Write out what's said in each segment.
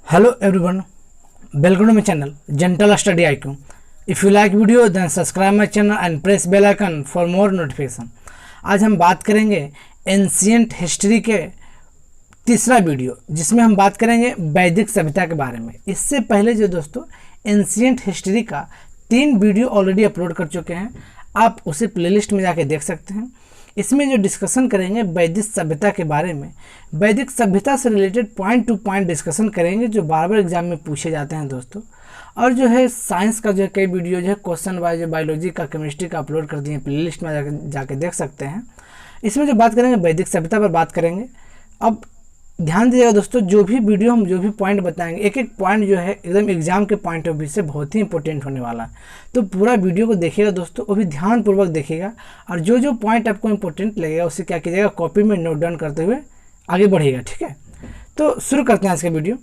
Hello everyone, welcome to my channel Gentle Study IQ. If you like video then subscribe my channel and press bell icon for more notification. आज हम बात करेंगे ancient history के तीसरा video जिसमें हम बात करेंगे वैदिक सभ्यता के बारे में। इससे पहले जो दोस्तों एंशिएंट हिस्ट्री का 3 वीडियो ऑलरेडी अपलोड कर चुके हैं, आप उसे प्लेलिस्ट में जाके देख सकते हैं। इसमें जो डिस्कशन करेंगे वैदिक सभ्यता के बारे में, वैदिक सभ्यता से related point two point discussion करेंगे जो बार बार एग्जाम में पूछे जाते हैं दोस्तों। और जो है साइंस का जो है कई वीडियो जो है क्वेश्चन वाइज जो बायोलॉजी का केमिस्ट्री का अपलोड कर दिए हैं, प्लेलिस्ट में जाके देख सकते हैं। इसमें जो बात करेंगे वैदिक सभ्यता पर बात करेंगे। अब ध्यान दीजिएगा दोस्तों, जो भी वीडियो हम जो भी पॉइंट बताएंगे, एक एक पॉइंट जो है एकदम एग्जाम के पॉइंट ऑफ व्यू से बहुत ही इंपॉर्टेंट होने वाला है। तो पूरा वीडियो को देखिएगा दोस्तों, वो भी ध्यानपूर्वक देखिएगा और जो जो पॉइंट आपको इंपॉर्टेंट लगेगा उसे क्या कीजिएगा, कॉपी में नोट डाउन करते हुए आगे बढ़िएगा, ठीक है। तो शुरू करते हैं आज का वीडियो।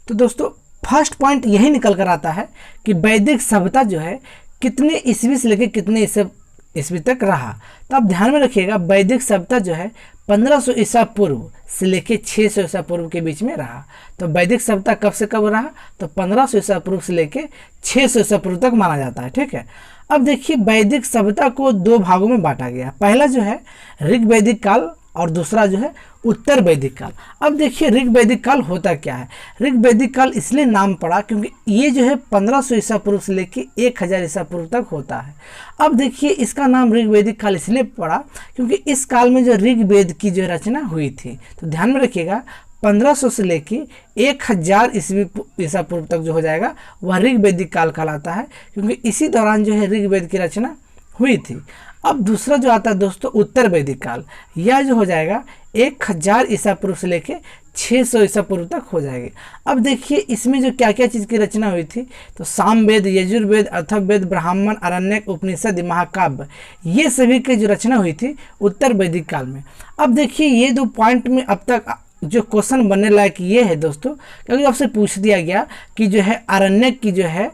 तो दोस्तों फर्स्ट पॉइंट यही निकल कर आता है कि वैदिक सभ्यता जो है कितने ईस्वी से लेकर कितने ईस्वी तक रहा। तो आप ध्यान में रखिएगा, वैदिक सभ्यता जो है 1500 ईसा पूर्व से लेकर 600 ईसा पूर्व के बीच में रहा। तो वैदिक सभ्यता कब से कब रहा, तो 1500 ईसा पूर्व से लेकर 600 ईसा पूर्व तक माना जाता है, ठीक है। अब देखिए वैदिक सभ्यता को 2 भागों में बांटा गया। पहला जो है ऋग वैदिक काल और दूसरा जो है उत्तर वैदिक काल। अब देखिए ऋग वैदिक काल होता क्या है। ऋग वैदिक काल इसलिए नाम पड़ा क्योंकि ये जो है 1500 ईसा पूर्व से लेकर 1000 ईसा पूर्व तक होता है। अब देखिए इसका नाम ऋग वैदिक काल इसलिए पड़ा क्योंकि इस काल में जो ऋग वेद की जो रचना हुई थी। तो ध्यान में रखिएगा 1500 से लेकर 1000 ईसा पूर्व तक जो हो जाएगा वह ऋग वैदिक काल कहलाता है, क्योंकि इसी दौरान जो है ऋग वेद की रचना हुई थी। अब दूसरा जो आता है दोस्तों उत्तर वैदिक काल, यह जो हो जाएगा 1000 ईसा पूर्व से लेके 600 ईसा पूर्व तक हो जाएगी। अब देखिए इसमें जो क्या क्या चीज़ की रचना हुई थी, तो सामवेद, यजुर्वेद, अथर्ववेद, ब्राह्मण, आरण्यक, उपनिषद, महाकाव्य, ये सभी की जो रचना हुई थी उत्तर वैदिक काल में। अब देखिए ये 2 पॉइंट में अब तक जो क्वेश्चन बनने लायक ये है दोस्तों, क्योंकि आपसे पूछ दिया गया कि जो है आरण्यक की जो है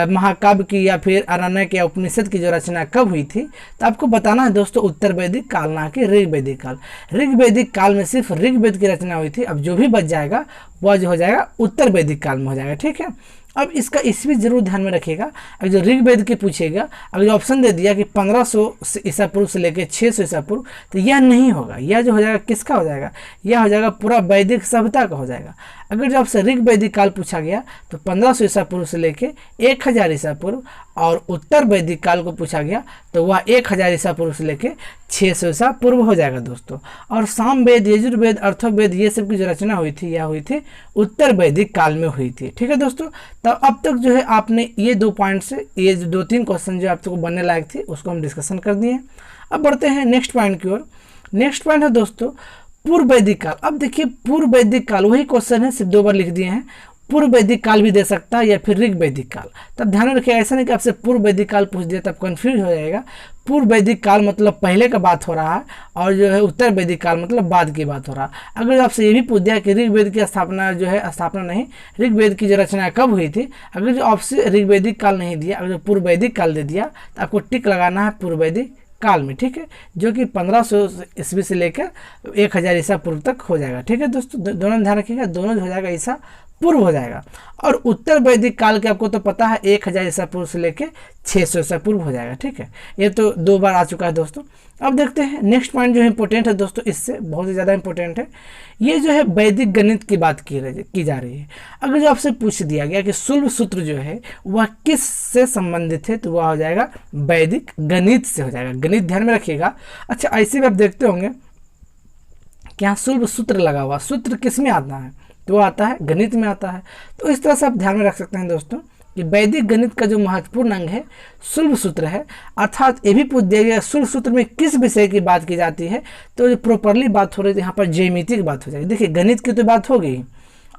महाकाव्य की या फिर आरण्यक या उपनिषद की जो रचना कब हुई थी, तो आपको बताना है दोस्तों उत्तर वैदिक काल ना कि ऋग वैदिक काल। ऋग वैदिक काल में सिर्फ ऋग वेद की रचना हुई थी। अब जो भी बच जाएगा वह जो हो जाएगा उत्तर वैदिक काल में हो जाएगा, ठीक है। अब इसका इसमें जरूर ध्यान में रखिएगा, अगर जो ऋग वेद के पूछेगा, अगर जो ऑप्शन दे दिया कि 1500 ईसा पूर्व से लेकर 600 ईसा पूर्व, तो यह नहीं होगा। यह जो हो जाएगा किसका हो जाएगा, यह हो जाएगा पूरा वैदिक सभ्यता का हो जाएगा। अगर जो आपसे ऋग वैदिक काल पूछा गया तो 1500 ईसा पूर्व से लेकर 1000 ईसा पूर्व, और उत्तर वैदिक काल को पूछा गया तो वह 1000 ईसा पूर्व से लेकर 600 ईसा पूर्व हो जाएगा दोस्तों। और सामवेद, यजुर्वेद, अथर्ववेद, ये सब की जो रचना हुई थी यह हुई थी उत्तर वैदिक काल में हुई थी, ठीक है दोस्तों। तो अब तक जो है आपने ये 2 पॉइंट से ये जो 2-3 क्वेश्चन जो आपको बनने लायक थे उसको हम डिस्कशन कर दिए। अब बढ़ते हैं नेक्स्ट पॉइंट की ओर। नेक्स्ट पॉइंट है दोस्तों पूर्व वैदिक काल। अब देखिए पूर्व वैदिक काल वही क्वेश्चन है, सिर्फ 2 बार लिख दिए हैं। पूर्व वैदिक काल भी दे सकता है या फिर ऋग वैदिक काल। तब ध्यान में रखिए, ऐसा नहीं कि आपसे पूर्व वैदिक काल पूछ दिया तब कंफ्यूज हो जाएगा। पूर्व वैदिक काल मतलब पहले का बात हो रहा है और जो है उत्तर वैदिक काल मतलब बाद की बात हो रहा है। अगर आपसे ये भी पूछ दिया कि ऋग वेद की स्थापना जो है, स्थापना नहीं, ऋग वेद की जो रचना कब हुई थी, अगर जो आपसे ऋग वैदिक काल नहीं दिया, अगर जो पूर्व वैदिक काल दे दिया तो आपको टिक लगाना है पूर्व वैदिक काल में, ठीक है, जो कि 1500 ईस्वी से लेकर 1000 ईसा पूर्व तक हो जाएगा, ठीक है दोस्तों। दोनों ध्यान रखिएगा, दोनों हो जाएगा ईसा पूर्व हो जाएगा। और उत्तर वैदिक काल के आपको तो पता है 1000 ईसा पूर्व से लेकर 600 ईसा पूर्व हो जाएगा, ठीक है। ये तो 2 बार आ चुका है दोस्तों। अब देखते हैं नेक्स्ट पॉइंट जो है इंपॉर्टेंट है दोस्तों, इससे बहुत ही ज़्यादा इंपॉर्टेंट है। ये जो है वैदिक गणित की बात की जा रही है। अगर जो आपसे पूछ दिया गया कि शुल्ब सूत्र जो है वह किस से संबंधित है, तो वह हो जाएगा वैदिक गणित से हो जाएगा। गणित ध्यान में रखिएगा। अच्छा ऐसे भी आप देखते होंगे कि यहाँ शुल्ब सूत्र लगा हुआ, सूत्र किस में आता है, तो वो आता है गणित में आता है। तो इस तरह से आप ध्यान में रख सकते हैं दोस्तों कि वैदिक गणित का जो महत्वपूर्ण अंग है शुल्ब सूत्र है। अर्थात ये भी पूछ दिया गया शुल्ब सूत्र में किस विषय की बात की जाती है, तो जो प्रॉपरली बात हो रही है यहाँ पर ज्यामिति की बात हो जाएगी। देखिए गणित की तो बात हो गई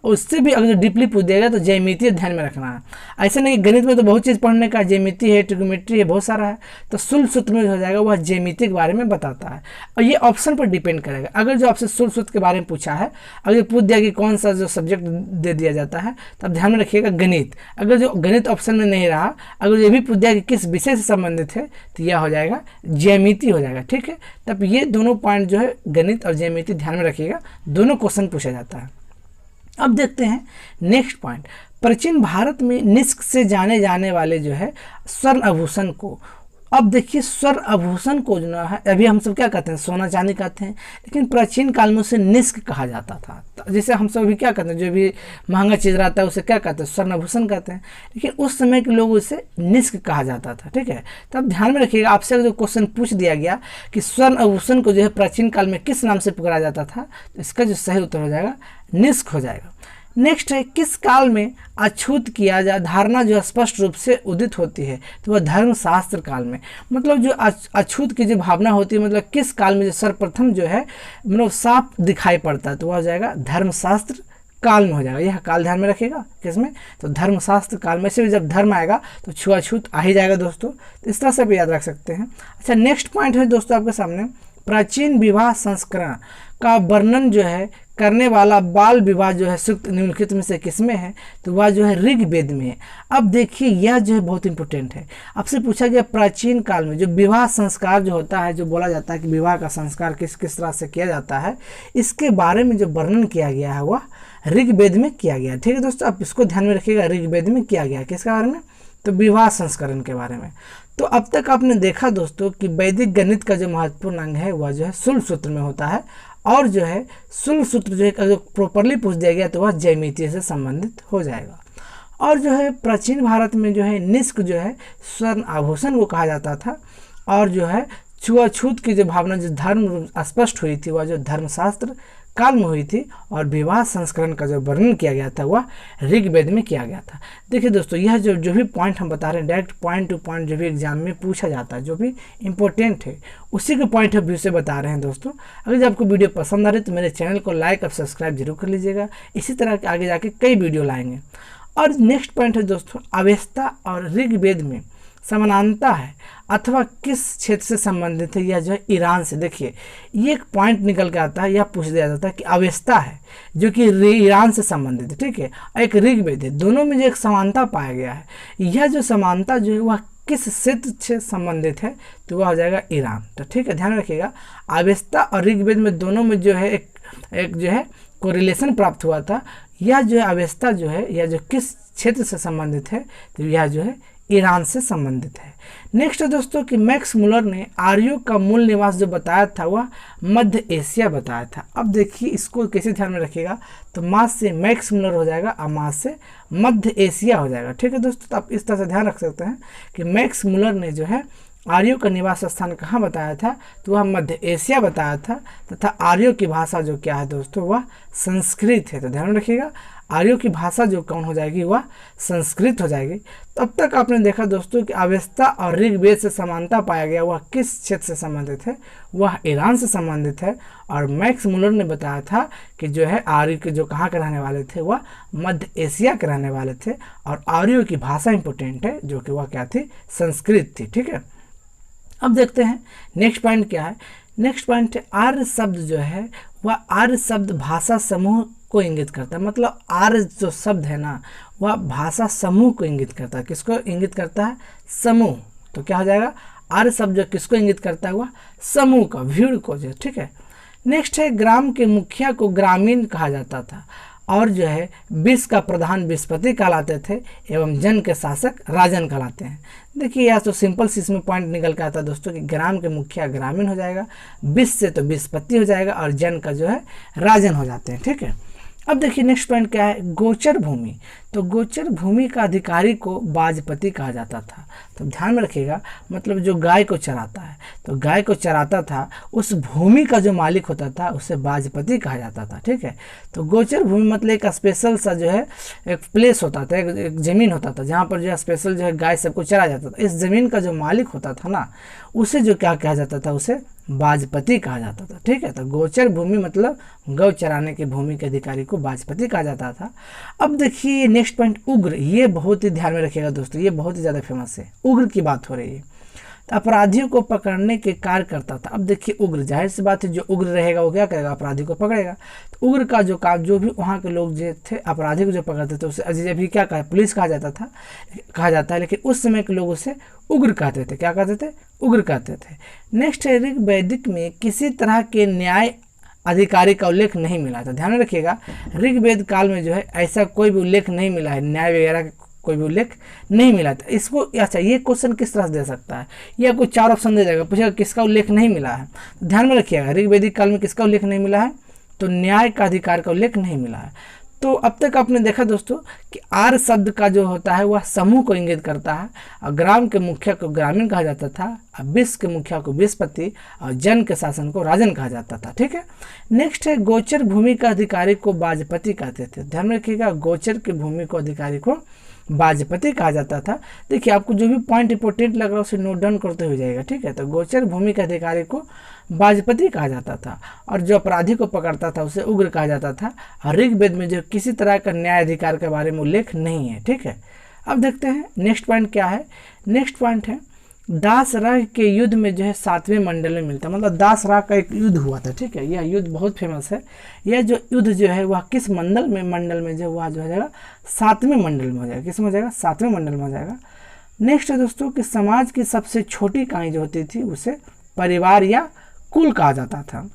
उससे भी अगर डीपली पूछ देगा तो ज्यामिति ध्यान में रखना है। ऐसे नहीं, गणित में तो बहुत चीज़ पढ़ने का, ज्यामिति है, ट्रिग्नोमेट्री है, बहुत सारा है। तो शुल्क सूत्र में हो जाएगा वह ज्यामिति के बारे में बताता है, और ये ऑप्शन पर डिपेंड करेगा। अगर जो आपसे शुल्क सूत्र के बारे में पूछा है, अगर पूछ दिया कि कौन सा जो सब्जेक्ट दे दिया जाता है, तब ध्यान में रखिएगा गणित। अगर जो गणित ऑप्शन में नहीं रहा, अगर ये भी पूछ दिया कि किस विषय से संबंधित है, तो यह हो जाएगा ज्यामिति हो जाएगा, ठीक है। तब ये दोनों पॉइंट जो है गणित और ज्यामिति ध्यान में रखिएगा, दोनों क्वेश्चन पूछा जाता है। अब देखते हैं नेक्स्ट पॉइंट, प्राचीन भारत में निष्क से जाने जाने वाले जो है स्वर्ण आभूषण को। अब देखिए स्वर्ण आभूषण को जो है, अभी हम सब क्या कहते हैं, सोना चांदी कहते हैं, लेकिन प्राचीन काल में उसे निष्क कहा जाता था। जैसे हम सब अभी क्या कहते हैं, जो भी महंगा चीज़ रहता है उसे क्या कहते हैं, स्वर्ण आभूषण कहते हैं, लेकिन उस समय के लोग उसे निष्क कहा जाता था, ठीक है। तो अब ध्यान में रखिएगा, आपसे जो क्वेश्चन पूछ दिया गया कि स्वर्ण आभूषण को जो है प्राचीन काल में किस नाम से पुकारा जाता था, तो इसका जो सही उत्तर हो जाएगा निष्क हो जाएगा। नेक्स्ट है, किस काल में अछूत किया जा धारणा जो स्पष्ट रूप से उदित होती है, तो वह धर्मशास्त्र काल में। मतलब जो अछूत की जो भावना होती है, मतलब किस काल में जो सर्वप्रथम जो है मतलब साफ दिखाई पड़ता है, तो वह हो जाएगा धर्मशास्त्र काल में हो जाएगा। यह काल ध्यान में रखिएगा किसमें, तो धर्मशास्त्र काल में। से भी जब धर्म आएगा तो छुआछूत आ ही जाएगा दोस्तों, तो इस तरह से भी याद रख सकते हैं। अच्छा नेक्स्ट पॉइंट है दोस्तों आपके सामने, प्राचीन विवाह संस्करण का वर्णन जो है करने वाला बाल विवाह जो है सूक्त निम्नलिखित में से किसमें है, तो वह जो है ऋग्वेद में है। अब देखिए यह जो है बहुत इंपॉर्टेंट है, आपसे पूछा गया प्राचीन काल में जो विवाह संस्कार जो होता है, जो बोला जाता है कि विवाह का संस्कार किस किस तरह से किया जाता है, इसके बारे में जो वर्णन किया गया है वह ऋग्वेद में किया गया है, ठीक है दोस्तों। आप इसको ध्यान में रखिएगा, ऋग्वेद में किया गया है किसके बारे में, तो विवाह संस्करण के बारे में। तो अब तक आपने देखा दोस्तों कि वैदिक गणित का जो महत्वपूर्ण अंग है वह जो है शुल्क सूत्र में होता है, और जो है शुल्क सूत्र जो है अगर प्रॉपरली पूछ दिया गया तो वह ज्यामिति से संबंधित हो जाएगा। और जो है प्राचीन भारत में जो है निष्क जो है स्वर्ण आभूषण को कहा जाता था, और जो है छुआछूत की जो भावना जो धर्म स्पष्ट हुई थी वह जो धर्मशास्त्र काल में हुई थी, और विवाह संस्करण का जो वर्णन किया गया था वह ऋग्वेद में किया गया था। देखिए दोस्तों यह जो भी पॉइंट हम बता रहे हैं डायरेक्ट पॉइंट टू पॉइंट जो भी एग्जाम में पूछा जाता है, जो भी इंपॉर्टेंट है उसी के पॉइंट ऑफ व्यू से बता रहे हैं दोस्तों। अगर जब आपको वीडियो पसंद आ रही है तो मेरे चैनल को लाइक और सब्सक्राइब जरूर कर लीजिएगा, इसी तरह के आगे जाके कई वीडियो लाएंगे। और नेक्स्ट पॉइंट है दोस्तों, अवेस्ता और ऋग्वेद में समानता है अथवा किस क्षेत्र से संबंधित है, यह जो है ईरान से। देखिए ये एक पॉइंट निकल के आता है, यह पूछ दिया जाता है कि अवेस्ता है जो कि ईरान से संबंधित है, ठीक है, एक ऋग्वेद है, दोनों में जो एक समानता पाया गया है, यह जो समानता जो है वह किस क्षेत्र से संबंधित है, तो वह हो जाएगा ईरान। तो ठीक है ध्यान रखिएगा, अवेस्ता और ऋग्वेद में दोनों में जो है एक जो है कोरिलेशन प्राप्त हुआ था। यह जो है अवेस्ता जो है यह जो किस क्षेत्र से संबंधित है, तो यह जो है ईरान से संबंधित है। नेक्स्ट है दोस्तों कि मैक्स मुलर ने आर्यों का मूल निवास जो बताया था वह मध्य एशिया बताया था। अब देखिए इसको कैसे ध्यान में रखिएगा, तो मास से मैक्स मुलर हो जाएगा और मास से मध्य एशिया हो जाएगा, ठीक है दोस्तों। तो आप इस तरह से ध्यान रख सकते हैं कि मैक्स मुलर ने जो है आर्यों का निवास स्थान कहाँ बताया था, तो वह मध्य एशिया बताया था, तथा आर्यों की भाषा जो क्या है दोस्तों वह संस्कृत है। तो ध्यान में रखिएगा आर्यों की भाषा जो कौन हो जाएगी वह संस्कृत हो जाएगी। तो अब तक आपने देखा दोस्तों कि अवेस्ता और ऋग्वेद से समानता पाया गया, वह किस क्षेत्र से संबंधित है, वह ईरान से संबंधित है। और मैक्स मुलर ने बताया था कि जो है आर्य के जो कहाँ के रहने वाले थे वह मध्य एशिया के रहने वाले थे, और आर्यों की भाषा इंपॉर्टेंट है जो कि वह क्या थी, संस्कृत थी, ठीक है। अब देखते हैं नेक्स्ट पॉइंट क्या है। नेक्स्ट पॉइंट है आर्य शब्द जो है वह आर्य शब्द भाषा समूह को इंगित करता है। मतलब आर्य जो शब्द है ना वह भाषा समूह को इंगित करता है। किसको इंगित करता है, समूह। तो क्या हो जाएगा, आर्य शब्द जो किसको इंगित करता है, वह समूह का, भीड़ को जो, ठीक है। नेक्स्ट है ग्राम के मुखिया को ग्रामीण कहा जाता था, और जो है विश्व का प्रधान विस्पति कहलाते थे, एवं जन के शासक राजन कहलाते हैं। देखिए यह तो सिंपल सी इसमें पॉइंट निकल के आता है दोस्तों कि ग्राम के मुखिया ग्रामीण हो जाएगा, विश्व से तो विस्पति हो जाएगा, और जन का जो है राजन हो जाते हैं, ठीक है। अब देखिए नेक्स्ट पॉइंट क्या है, गोचर भूमि। तो गोचर भूमि का अधिकारी को बाजपति कहा जाता था। तो ध्यान में रखिएगा, मतलब जो गाय को चराता है, तो गाय को चराता था उस भूमि का जो मालिक होता था उसे बाजपति कहा जाता था, ठीक है। तो गोचर भूमि मतलब एक स्पेशल सा जो है एक प्लेस होता था, एक ज़मीन होता था जहाँ पर जो है स्पेशल जो है गाय सबको चरा जाता था। इस ज़मीन का जो मालिक होता था ना उसे जो क्या कहा जाता था, उसे बाजपति कहा जाता था। ठीक है, तो गोचर भूमि मतलब गौ चराने की भूमि के अधिकारी को बाजपति कहा जाता था। अब देखिए नेक्स्ट पॉइंट उग्र, ये बहुत ही ध्यान में रखिएगा दोस्तों, ये बहुत ही ज़्यादा फेमस है। उग्र की बात हो रही है, तो अपराधियों को पकड़ने के कार्य करता था। अब देखिए उग्र, जाहिर सी बात है जो उग्र रहेगा वो क्या करेगा, अपराधी को पकड़ेगा। तो उग्र का जो काम, जो भी वहाँ के लोग जो थे अपराधी को जो पकड़ते थे उसे अभी क्या कहा, पुलिस कहा जाता है, लेकिन उस समय के लोग उसे उग्र कहते थे। क्या कहते थे, उग्र कहते थे। नेक्स्ट है ऋग वैदिक में किसी तरह के न्याय अधिकारी का उल्लेख नहीं मिला था। ध्यान रखिएगा ऋग्वेद काल में जो है ऐसा कोई भी उल्लेख नहीं मिला है, न्याय वगैरह का कोई भी उल्लेख नहीं मिला था। इसको अच्छा, ये क्वेश्चन किस तरह से दे सकता है, या कोई 4 ऑप्शन दे जाएगा, पूछेगा किसका उल्लेख नहीं मिला है। तो ध्यान में रखिएगा ऋग्वेदिक काल में किसका उल्लेख नहीं मिला है, तो न्याय का अधिकार का उल्लेख नहीं मिला है। तो अब तक आपने देखा दोस्तों कि आर शब्द का जो होता है वह समूह को इंगित करता है, और ग्राम के मुखिया को ग्रामीण कहा जाता था, और विश्व के मुखिया को विश्वपति, और जन के शासन को राजन कहा जाता था। ठीक है, नेक्स्ट है गोचर भूमि का अधिकारी को बाजपति कहते थे। ध्यान में रखिएगा गोचर की भूमि को अधिकारी को बाजपति कहा जाता था। देखिए आपको जो भी पॉइंट इंपोर्टेंट लग रहा है उसे नोट डाउन करते हुए जाएगा। ठीक है, तो गोचर भूमि के अधिकारी को बाजपति कहा जाता था, और जो अपराधी को पकड़ता था उसे उग्र कहा जाता था। और ऋग्वेद में जो किसी तरह का न्याय अधिकार के बारे में उल्लेख नहीं है। ठीक है, अब देखते हैं नेक्स्ट पॉइंट क्या है। नेक्स्ट पॉइंट है दासराग के युद्ध में जो है 7वें मंडल में मिलता है, मतलब दासराग का एक युद्ध हुआ था। ठीक है, यह युद्ध बहुत फेमस है। यह जो युद्ध जो है वह किस मंडल में जो हुआ, जो हो जाएगा 7वें मंडल में हो जाएगा। किस में हो जाएगा, 7वें मंडल में हो जाएगा। नेक्स्ट है दोस्तों कि समाज की सबसे छोटी इकाई जो होती थी उसे परिवार या कुल कहा जाता था,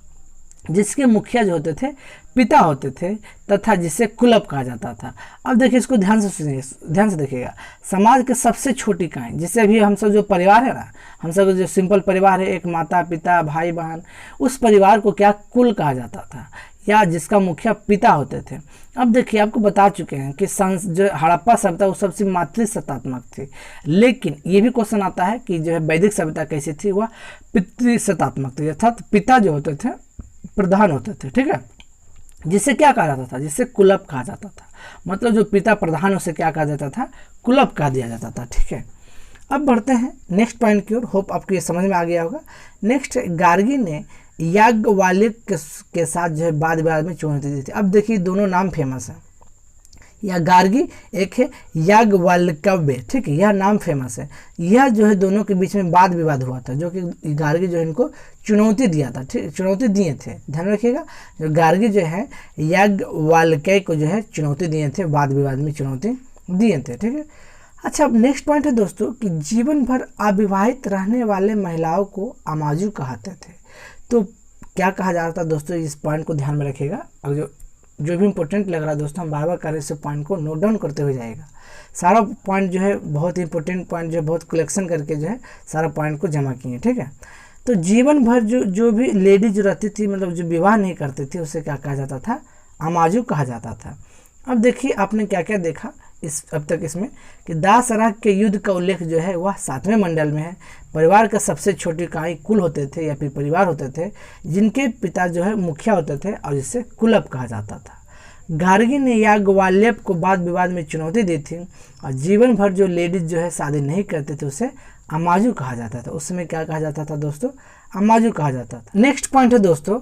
जिसके मुखिया जो होते थे पिता होते थे, तथा जिसे कुलप कहा जाता था। अब देखिए इसको ध्यान से देखिएगा, समाज के सबसे छोटी इकाई, जिससे अभी हम सब जो परिवार है ना, हम सब जो सिंपल परिवार है, एक माता पिता भाई बहन, उस परिवार को क्या कुल कहा जाता था, या जिसका मुखिया पिता होते थे। अब देखिए आपको बता चुके हैं कि जो हड़प्पा सभ्यता वो सबसे मातृसत्तात्मक थी, लेकिन ये भी क्वेश्चन आता है कि जो है वैदिक सभ्यता कैसी थी, वह पितृसत्तात्मक थी, अर्थात पिता जो होते थे प्रधान होते थे। ठीक है, जिसे क्या कहा जाता था, जिसे कुलप कहा जाता था, मतलब जो पिता प्रधान उसे क्या कहा जाता था, कुलप कहा दिया जाता था। ठीक है, अब बढ़ते हैं नेक्स्ट पॉइंट की ओर। होप आपको ये समझ में आ गया होगा। नेक्स्ट गार्गी ने याज्ञवल्क्य के साथ जो है वाद विवाद में चुनौती दी थी। अब देखिए दोनों नाम फेमस है, या गार्गी एक है याज्ञवल्क्य। ठीक है, यह नाम फेमस है। यह जो है दोनों के बीच में वाद विवाद हुआ था, जो कि गार्गी जो है इनको चुनौती दिया था। ठीक, चुनौती दिए थे, ध्यान रखिएगा। जो गार्गी जो है याज्ञवल्क्य को जो है चुनौती दिए थे, वाद विवाद में चुनौती दिए थे। ठीक है, अच्छा अब नेक्स्ट पॉइंट है दोस्तों कि जीवन भर अविवाहित रहने वाले महिलाओं को अमाजु कहते थे। तो क्या कहा जा रहा था दोस्तों, इस पॉइंट को ध्यान में रखिएगा। और जो भी इंपॉर्टेंट लग रहा है दोस्तों, हम बार बार कर इस पॉइंट को नोट डाउन करते हुए जाएगा। सारा पॉइंट जो है बहुत ही इंपॉर्टेंट पॉइंट जो है बहुत कलेक्शन करके जो है सारा पॉइंट को जमा किए। ठीक है, तो जीवन भर जो भी लेडीज जो रहती थी, मतलब जो विवाह नहीं करती थी, उसे क्या कहा जाता था, अमाजु कहा जाता था। अब देखिए आपने क्या क्या देखा इस अब तक इसमें कि दासराग के युद्ध का उल्लेख जो है वह 7वें मंडल में है। परिवार का सबसे छोटी इकाई कुल होते थे या फिर परिवार होते थे, जिनके पिता जो है मुखिया होते थे, और जिसे कुलप कहा जाता था। गार्गी ने याज्ञवल्क्य को वाद विवाद में चुनौती दी थी, और जीवन भर जो लेडीज जो है शादी नहीं करते थे उसे अमाजु कहा जाता था। उस समय क्या कहा जाता था दोस्तों, अमाजु कहा जाता था। नेक्स्ट पॉइंट है दोस्तों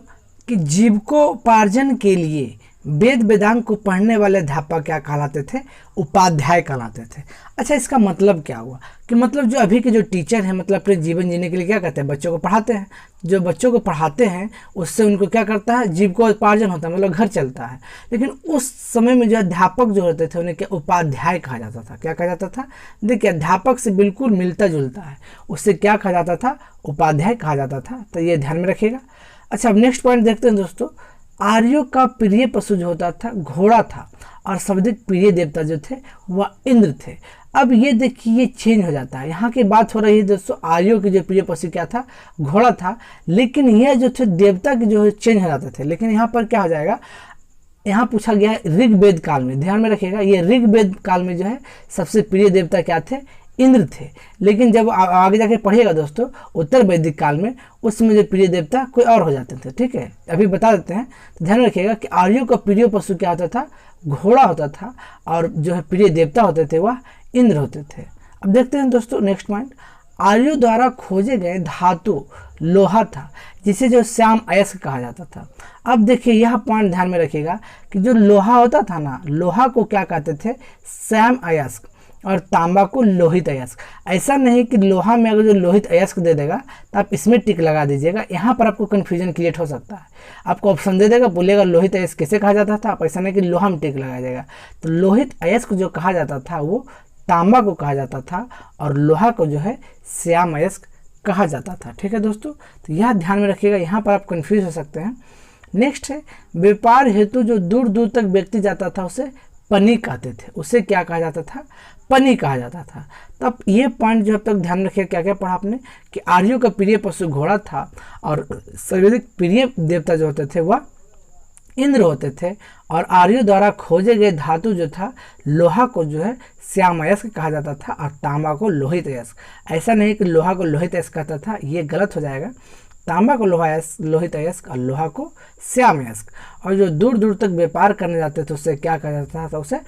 कि जीविकोपार्जन के लिए वेद वेदांग को पढ़ने वाले अध्यापक क्या कहलाते थे, उपाध्याय कहलाते थे। अच्छा इसका मतलब क्या हुआ कि मतलब जो अभी के जो टीचर हैं, मतलब अपने जीवन जीने के लिए क्या करते हैं, बच्चों को पढ़ाते हैं। जो बच्चों को पढ़ाते हैं उससे उनको क्या करता है, जीविकोपार्जन होता है, मतलब घर चलता है। लेकिन उस समय में जो अध्यापक जो होते थे उन्हें क्या उपाध्याय कहा जाता था। क्या कहा जाता था, देखिए अध्यापक से बिल्कुल मिलता जुलता है, उससे क्या कहा जाता था, उपाध्याय कहा जाता था। तो ये ध्यान में रखिएगा। अच्छा अब नेक्स्ट पॉइंट देखते हैं दोस्तों। आर्यों का प्रिय पशु जो होता था घोड़ा था, और सर्वाधिक प्रिय देवता जो थे वह इंद्र थे। अब ये देखिए ये चेंज हो जाता है, यहाँ की बात हो रही है दोस्तों, आर्यों की जो प्रिय पशु क्या था, घोड़ा था, लेकिन यह जो थे देवता के जो है चेंज हो जाते थे। लेकिन यहाँ पर क्या हो जाएगा, यहाँ पूछा गया है ऋग्वेद काल में, ध्यान में रखिएगा, ये ऋग्वेद काल में जो है सबसे प्रिय देवता क्या थे, इंद्र थे। लेकिन जब आगे जाके पढ़िएगा दोस्तों उत्तर वैदिक काल में, उसमें जो प्रिय देवता कोई और हो जाते थे। ठीक है, अभी बता देते हैं, तो ध्यान रखिएगा कि आर्यों का प्रिय पशु क्या होता था, घोड़ा होता था, और जो है प्रिय देवता होते थे वह इंद्र होते थे। अब देखते हैं दोस्तों नेक्स्ट पॉइंट। आर्यों द्वारा खोजे गए धातु लोहा था, जिसे जो श्याम अयस्क कहा जाता था। अब देखिए यह पॉइंट ध्यान में रखिएगा कि जो लोहा होता था ना, लोहा को क्या कहते थे, श्याम अयस्क, और तांबा को लोहित अयस्क। ऐसा नहीं कि लोहा में अगर जो लोहित अयस्क दे देगा तो आप इसमें टिक लगा दीजिएगा, यहाँ पर आपको कन्फ्यूजन क्रिएट हो सकता है। आपको ऑप्शन दे देगा, बोलेगा लोहित अयस्क किसे कहा जाता था, आप ऐसा नहीं कि लोहा में टिक लगा जाएगा। तो लोहित अयस्क जो कहा जाता था वो तांबा को कहा जाता था, और लोहा को जो है श्याम अयस्क कहा जाता था। ठीक है दोस्तों, तो यह ध्यान में रखिएगा, यहाँ पर आप कन्फ्यूज हो सकते हैं। नेक्स्ट है, व्यापार हेतु जो दूर दूर तक व्यक्ति जाता था उसे पनी कहते थे, उसे क्या कहा जाता था, पनी कहा जाता था। तब ये पॉइंट जो अब तक ध्यान रखिए, क्या क्या पढ़ा आपने कि आर्यों का प्रिय पशु घोड़ा था, और सर्वाधिक प्रिय देवता जो होते थे वह इंद्र होते थे, और आर्यों द्वारा खोजे गए धातु जो था लोहा को जो है श्याम अयस्क कहा जाता था, और तांबा को लोहित अयस्क। ऐसा नहीं कि लोहा को लोहित अयस्क कहता था, ये गलत हो जाएगा। तांबा को लोहित अयस्क और लोहा को श्याम अयस्क। और जो दूर दूर तक व्यापार करने जाते थे उसे क्या कहा जाता था, उसे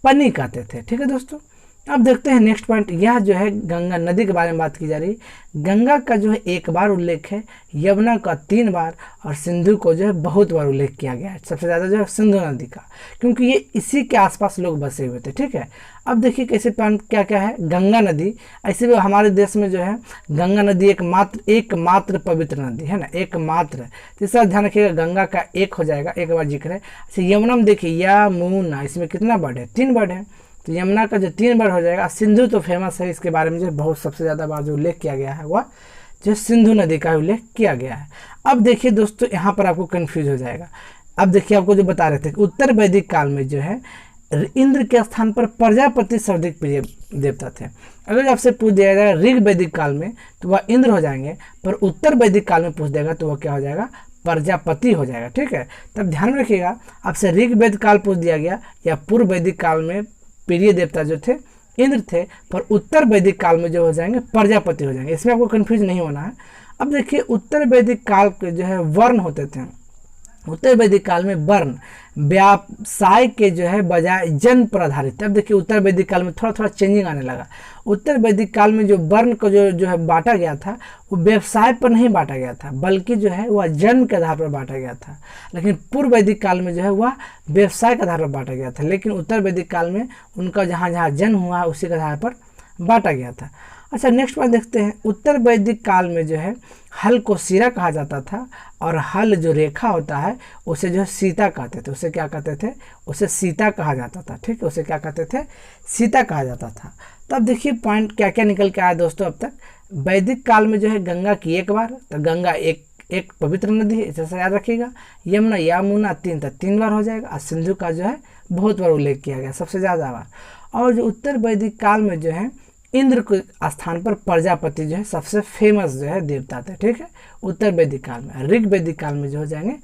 पनी कहते थे। ठीक है दोस्तों, अब देखते हैं नेक्स्ट पॉइंट। यह जो है गंगा नदी के बारे में बात की जा रही है। गंगा का जो है एक बार उल्लेख है, यमुना का 3 बार, और सिंधु को जो है बहुत बार उल्लेख किया गया है। सबसे ज़्यादा जो है सिंधु नदी का, क्योंकि ये इसी के आसपास लोग बसे हुए थे। ठीक है, अब देखिए कैसे पॉइंट क्या क्या है। गंगा नदी, ऐसे भी हमारे देश में जो है गंगा नदी एकमात्र पवित्र नदी है ना, एकमात्र। तीसरा ध्यान रखिएगा, गंगा का एक हो जाएगा, एक बार जिक्र है। अच्छा यमुना में देखिए यमुना, इसमें कितना वर्ड है, 3 वर्ड है, तो यमुना का जो 3 बार हो जाएगा। सिंधु तो फेमस है, इसके बारे में जो बहुत सबसे ज़्यादा बार जो उल्लेख किया गया है वह जो सिंधु नदी का उल्लेख किया गया है। अब देखिए दोस्तों, यहाँ पर आपको कंफ्यूज हो जाएगा। अब देखिए आपको जो बता रहे थे कि उत्तर वैदिक काल में जो है इंद्र के स्थान पर प्रजापति सर्वाधिक प्रिय देवता थे। अगर आपसे पूछ दिया जाएगा ऋग वैदिक काल में तो वह इंद्र हो जाएंगे, पर उत्तर वैदिक काल में पूछ देगा तो वह क्या हो जाएगा, प्रजापति हो जाएगा। ठीक है, तब ध्यान में रखिएगा, आपसे ऋग वैदिक काल पूछ दिया गया या पूर्व वैदिक काल में प्रिय देवता जो थे इंद्र थे, पर उत्तर वैदिक काल में जो हो जाएंगे प्रजापति हो जाएंगे। इसमें आपको कंफ्यूज नहीं होना है। अब देखिए उत्तर वैदिक काल के जो है वर्ण होते थे, उत्तर वैदिक काल में वर्ण व्यवसाय के जो है बजाय जन्म पर आधारित। अब देखिए उत्तर वैदिक काल में थोड़ा थोड़ा चेंजिंग आने लगा। उत्तर वैदिक काल में जो वर्ण को जो है बांटा गया था वो व्यवसाय पर नहीं बांटा गया था, बल्कि जो है वह जन्म के आधार पर बांटा गया था। लेकिन पूर्व वैदिक काल में जो है वह व्यवसाय के आधार पर बांटा गया था, लेकिन उत्तर वैदिक काल में उनका जहाँ जहाँ जन्म हुआ उसी के आधार पर बांटा गया था। अच्छा नेक्स्ट पॉइंट देखते हैं। उत्तर वैदिक काल में जो है हल को सिरा कहा जाता था, और हल जो रेखा होता है उसे जो है सीता कहते थे। उसे क्या कहते थे, उसे सीता कहा जाता था। ठीक है, उसे क्या कहते थे, सीता कहा जाता था। तब देखिए पॉइंट क्या क्या निकल के आया दोस्तों। अब तक वैदिक काल में जो है गंगा की 1 बार, तो गंगा एक पवित्र नदी है, जैसे याद रखिएगा। यमुना 3 बार हो जाएगा, और सिंधु का जो है बहुत बार उल्लेख किया गया, सबसे ज़्यादा बार। और जो उत्तर वैदिक काल में जो है इंद्र के स्थान पर प्रजापति जो है सबसे फेमस जो है देवता थे। ठीक है, उत्तर वैदिक काल में। ऋग वैदिक काल में जो हो जाएंगे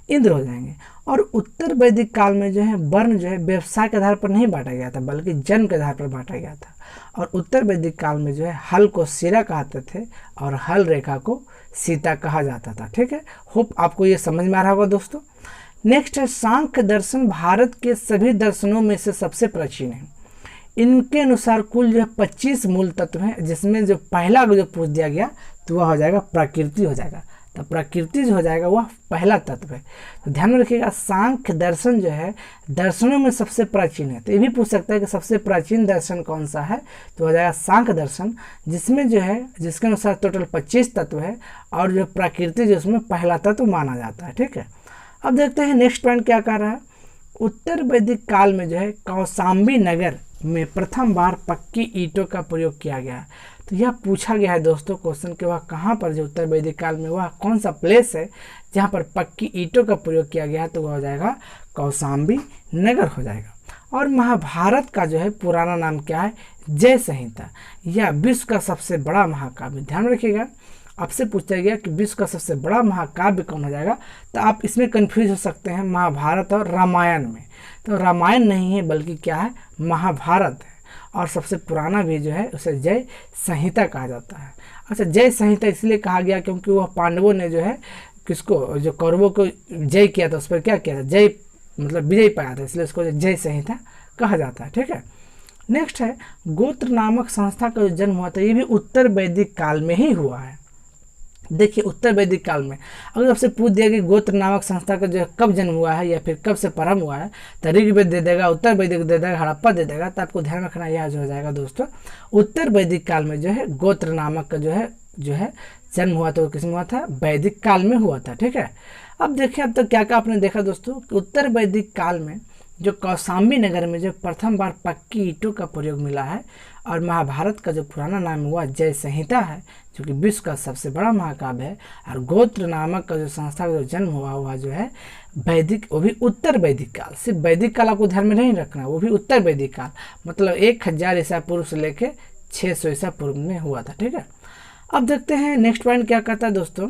इंद्र हो जाएंगे। और उत्तर वैदिक काल में जो है वर्ण जो है व्यवसाय के आधार पर नहीं बांटा गया था, बल्कि जन्म के आधार पर बांटा गया था। और उत्तर वैदिक काल में जो है हल को सिरा कहते थे, और हल रेखा को सीता कहा जाता था। ठीक है, होप आपको ये समझ में आ रहा होगा दोस्तों। नेक्स्ट है सांख्य दर्शन भारत के सभी दर्शनों में से सबसे प्राचीन है। इनके अनुसार कुल जो है 25 मूल तत्व हैं, जिसमें जो पहला जो पूछ दिया गया तो वह हो जाएगा प्रकृति हो जाएगा। तो प्रकृति जो हो जाएगा वह पहला तत्व है। तो ध्यान में रखिएगा, सांख्य दर्शन जो है दर्शनों में सबसे प्राचीन है। तो ये भी पूछ सकता है कि सबसे प्राचीन दर्शन कौन सा है, तो हो जाएगा सांख्य दर्शन, जिसमें जो है जिसके अनुसार टोटल 25 तत्व है, और जो प्रकृति जो उसमें पहला तत्व माना जाता है। ठीक है, अब देखते हैं नेक्स्ट पॉइंट क्या कह रहा है। उत्तर वैदिक काल में जो है कौशाम्बी नगर में प्रथम बार पक्की ईंटों का प्रयोग किया गया। तो यह पूछा गया है दोस्तों क्वेश्चन कि वह कहाँ पर, जो उत्तर वैदिक काल में वह कौन सा प्लेस है जहाँ पर पक्की ईंटों का प्रयोग किया गया है, तो वह हो जाएगा कौशाम्बी नगर हो जाएगा। और महाभारत का जो है पुराना नाम क्या है, जय संहिता। यह विश्व का सबसे बड़ा महाकाव्य। ध्यान रखिएगा, आपसे पूछा गया कि विश्व का सबसे बड़ा महाकाव्य कौन हो जाएगा, तो आप इसमें कंफ्यूज हो सकते हैं महाभारत और रामायण में। तो रामायण नहीं है, बल्कि क्या है, महाभारत है। और सबसे पुराना भी जो है उसे जय संहिता कहा जाता है। अच्छा, जय संहिता इसलिए कहा गया क्योंकि वह पांडवों ने जो है किसको, जो कौरवों को जय किया था, उस पर क्या किया था, जय मतलब विजय पाया था, इसलिए उसको जय संहिता कहा जाता है। ठीक है, नेक्स्ट है गोत्र नामक संस्था का जो जन्म हुआ था ये भी उत्तर वैदिक काल में ही हुआ है। देखिए उत्तर वैदिक काल में अगर आपसे पूछ दिया कि गोत्र नामक संस्था का जो है कब जन्म हुआ है या फिर कब से प्रारंभ हुआ है, तो ऋग्वेद दे देगा, उत्तर वैदिक दे देगा, हड़प्पा दे देगा। तो आपको ध्यान रखना यह जो हो जाएगा दोस्तों, उत्तर वैदिक काल में जो है गोत्र नामक का जो है जन्म हुआ था, वो किसमें हुआ था? वैदिक काल में हुआ था। ठीक है, अब देखिए अब तक क्या क्या आपने देखा दोस्तों कि उत्तर वैदिक काल में जो कौशाम्बी नगर में जो प्रथम बार पक्की ईंटों का प्रयोग मिला है, और महाभारत का जो पुराना नाम हुआ जय संहिता है, जो कि विश्व का सबसे बड़ा महाकाव्य है, और गोत्र नामक का जो संस्था का जो जन्म हुआ जो है वैदिक, वो भी उत्तर वैदिक काल। सिर्फ वैदिक काल आपको ध्यान में नहीं रखना, वो भी उत्तर वैदिक काल, मतलब 1000 ईसा पूर्व से लेके 600 ईसा पूर्व में हुआ था। ठीक है, अब देखते हैं नेक्स्ट पॉइंट क्या कहता है दोस्तों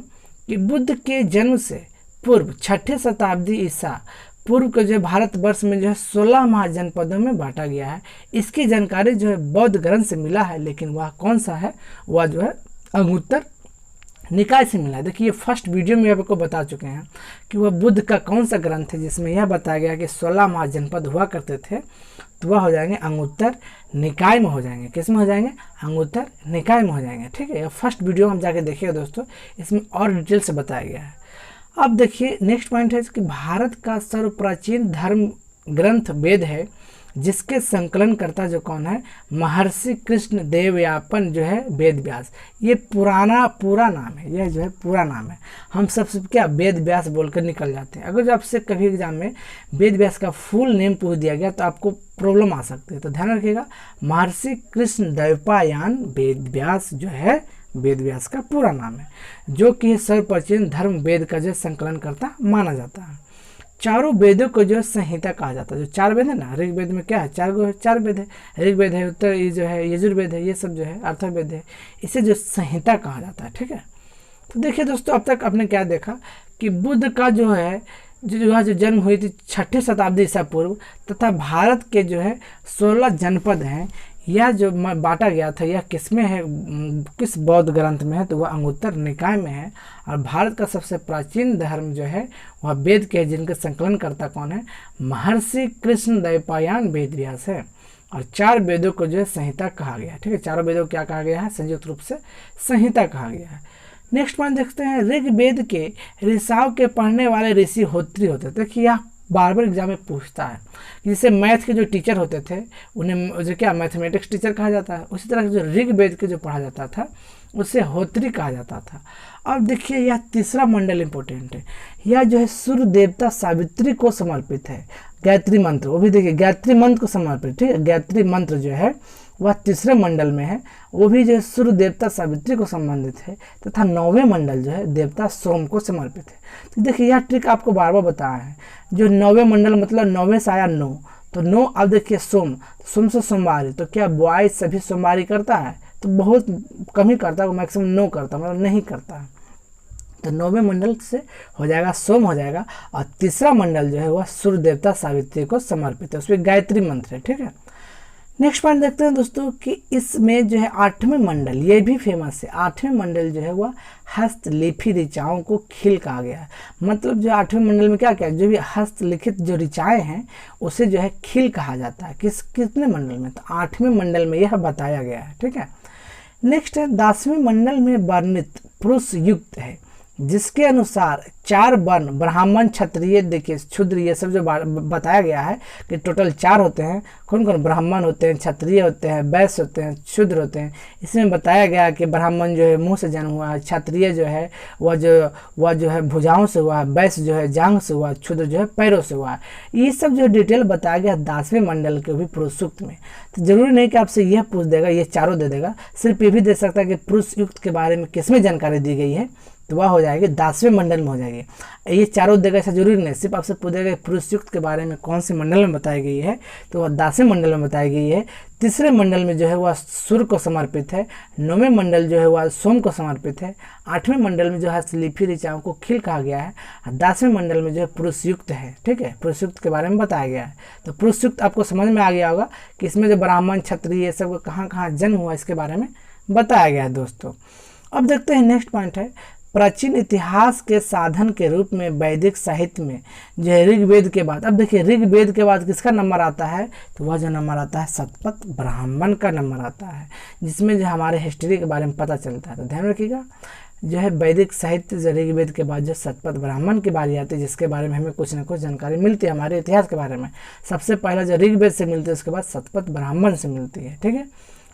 कि बुद्ध के जन्म से पूर्व 6ठी शताब्दी ईसा पूर्व के जो भारतवर्ष में जो है 16 महाजनपदों में बांटा गया है। इसकी जानकारी जो है बौद्ध ग्रंथ से मिला है, लेकिन वह कौन सा है? वह जो है अंगुत्तर निकाय से मिला है। देखिए ये फर्स्ट वीडियो में आपको बता चुके हैं कि वह बुद्ध का कौन सा ग्रंथ है जिसमें यह बताया गया कि 16 महाजनपद हुआ करते थे, तो वह हो जाएंगे अंगुत्तर निकाय में हो जाएंगे। किस में हो जाएंगे? अंगुत्तर निकाय में हो जाएंगे। ठीक है, फर्स्ट वीडियो हम जाके देखिएगा दोस्तों, इसमें और डिटेल से बताया गया है। अब देखिए नेक्स्ट पॉइंट है कि भारत का सर्वप्राचीन धर्म ग्रंथ वेद है, जिसके संकलनकर्ता जो कौन है? महर्षि कृष्ण देवयापन जो है वेद व्यास। ये पूरा नाम है, यह जो है पूरा नाम है। हम सबसे क्या वेद व्यास बोलकर निकल जाते हैं। अगर जो आपसे कभी एग्जाम में वेद व्यास का फुल नेम पूछ दिया गया तो आपको प्रॉब्लम आ सकती है, तो ध्यान रखिएगा महर्षि कृष्ण द्वैपायन वेद व्यास जो है वेद व्यास का पूरा नाम है, जो कि सर्वप्राचीन धर्म वेद का जो संकलनकर्ता माना जाता है। चारों वेदों को जो संहिता कहा जाता है। जो 4 वेद है ना, ऋग्वेद में क्या है? 4 वेद है, ऋग्वेद है, उत्तर ये जो है यजुर्वेद है, ये सब जो है अथर्ववेद है, इसे जो संहिता कहा जाता है। ठीक है, तो देखिए दोस्तों अब तक आपने क्या देखा कि बुद्ध का जो है जो जन्म हुई थी 6ठी शताब्दी ईसा पूर्व, तथा भारत के जो है 16 जनपद हैं, यह जो बांटा गया था यह किस में है? किस बौद्ध ग्रंथ में है? तो वह अंगुत्तर निकाय में है। और भारत का सबसे प्राचीन धर्म जो है वह वेद के, जिनके संकलनकर्ता कौन है? महर्षि कृष्ण द्वैपायन वेद व्यास है। और 4 वेदों को जो है संहिता कहा गया है। ठीक है, चारों वेदों को क्या कहा गया है? संयुक्त रूप से संहिता कहा गया है। नेक्स्ट पॉइंट देखते हैं, ऋग्वेद के ऋषाव के पढ़ने वाले ऋषि होत्री होते थे। देखिए यह बार बार एग्जाम में पूछता है। जैसे मैथ के जो टीचर होते थे उन्हें जो क्या मैथमेटिक्स टीचर कहा जाता है, उसी तरह जो ऋग्वेद के जो पढ़ा जाता था उसे होत्री कहा जाता था। अब देखिए यह तीसरा मंडल इंपॉर्टेंट है, यह जो है सूर्य देवता सावित्री को समर्पित है। गायत्री मंत्र, वो भी देखिए गायत्री मंत्र को समर्पित। ठीक है, गायत्री मंत्र जो है वह तीसरे मंडल में है, वो भी जो है सूर्य देवता सावित्री को संबंधित है, तथा 9वें मंडल जो है देवता सोम को समर्पित है। तो देखिए यह ट्रिक आपको बार बार बताया है। जो 9वें मंडल मतलब 9वें से आया 9, तो 9 अब देखिए सोम से सोमवारी, तो क्या बॉय सभी सोमवारी करता है? तो बहुत कम ही करता है, मैक्सिमम 9 करता है, मतलब नहीं करता है। तो 9वें मंडल से हो जाएगा सोम हो जाएगा, और तीसरा मंडल जो है वह सूर्य देवता सावित्री को समर्पित है, उसमें गायत्री मंत्र है। ठीक है, नेक्स्ट पॉइंट देखते हैं दोस्तों कि इसमें जो है 8वें मंडल, ये भी फेमस है। 8वें मंडल जो है वह हस्तलिखित ऋचाओं को खिल कहा गया है। मतलब जो 8वें मंडल में क्या क्या जो भी हस्तलिखित जो ऋचाएँ हैं उसे जो है खिल कहा जाता है। कितने मंडल में? तो 8वें मंडल में यह बताया गया है। ठीक है, नेक्स्ट है 10वें मंडल में वर्णित पुरुष युक्त है, जिसके अनुसार 4 वर्ण ब्राह्मण क्षत्रिय देखिए शूद्र ये सब जो बताया गया है कि टोटल 4 होते हैं। कौन कौन? ब्राह्मण होते हैं, क्षत्रिय होते हैं, वैश्य होते हैं, शूद्र होते हैं। इसमें बताया गया कि ब्राह्मण जो है मुंह से जन्म हुआ है, क्षत्रिय जो है वह जो है भुजाओं से हुआ है, वैश्य जो है जांघ से हुआ है, शूद्र जो है पैरों से हुआ है। ये सब जो डिटेल बताया गया 10वें मंडल के भी पुरुष सूक्त में। तो जरूरी नहीं कि आपसे यह पूछ देगा, ये चारों दे देगा, सिर्फ ये भी दे सकता है कि पुरुष युक्त के बारे में किसमें जानकारी दी गई है, तो वह हो जाएगी 10वें मंडल में हो जाएगी। ये चारों देगा ऐसा जरूरी नहीं, सिर्फ आपसे पूछेगा पुरुष युक्त के बारे में कौन से मंडल में बताई गई है, तो वह 10वें मंडल में बताई गई है। तीसरे मंडल में जो है वह सूर्य को समर्पित है। 9वें मंडल जो है वह सोम को समर्पित है। 8वें मंडल में जो है लिपि ऋचाओं को खिल कहा गया है। 10वें मंडल में जो है पुरुष युक्त है। ठीक है, पुरुष युक्त के बारे में बताया गया है। तो पुरुष युक्त आपको समझ में आ गया होगा कि इसमें जो ब्राह्मण क्षत्रिय ये सब कहाँ कहाँ जन्म हुआ इसके बारे में बताया गया है दोस्तों। अब देखते हैं नेक्स्ट पॉइंट है प्राचीन इतिहास के साधन के रूप में वैदिक साहित्य में जो है ऋग्वेद के बाद, अब देखिए ऋग्वेद के बाद किसका नंबर आता है, तो वह जो नंबर आता है शतपथ ब्राह्मण का नंबर आता है, जिसमें जो हमारे हिस्ट्री के बारे में पता चलता है। तो ध्यान रखिएगा, जो है वैदिक साहित्य जो ऋग्वेद के बाद जो शतपथ ब्राह्मण की बारी आती है, जिसके बारे में हमें कुछ ना कुछ जानकारी मिलती है हमारे इतिहास के बारे में। सबसे पहला जो ऋग्वेद से मिलती है, उसके बाद शतपथ ब्राह्मण से मिलती है। ठीक है,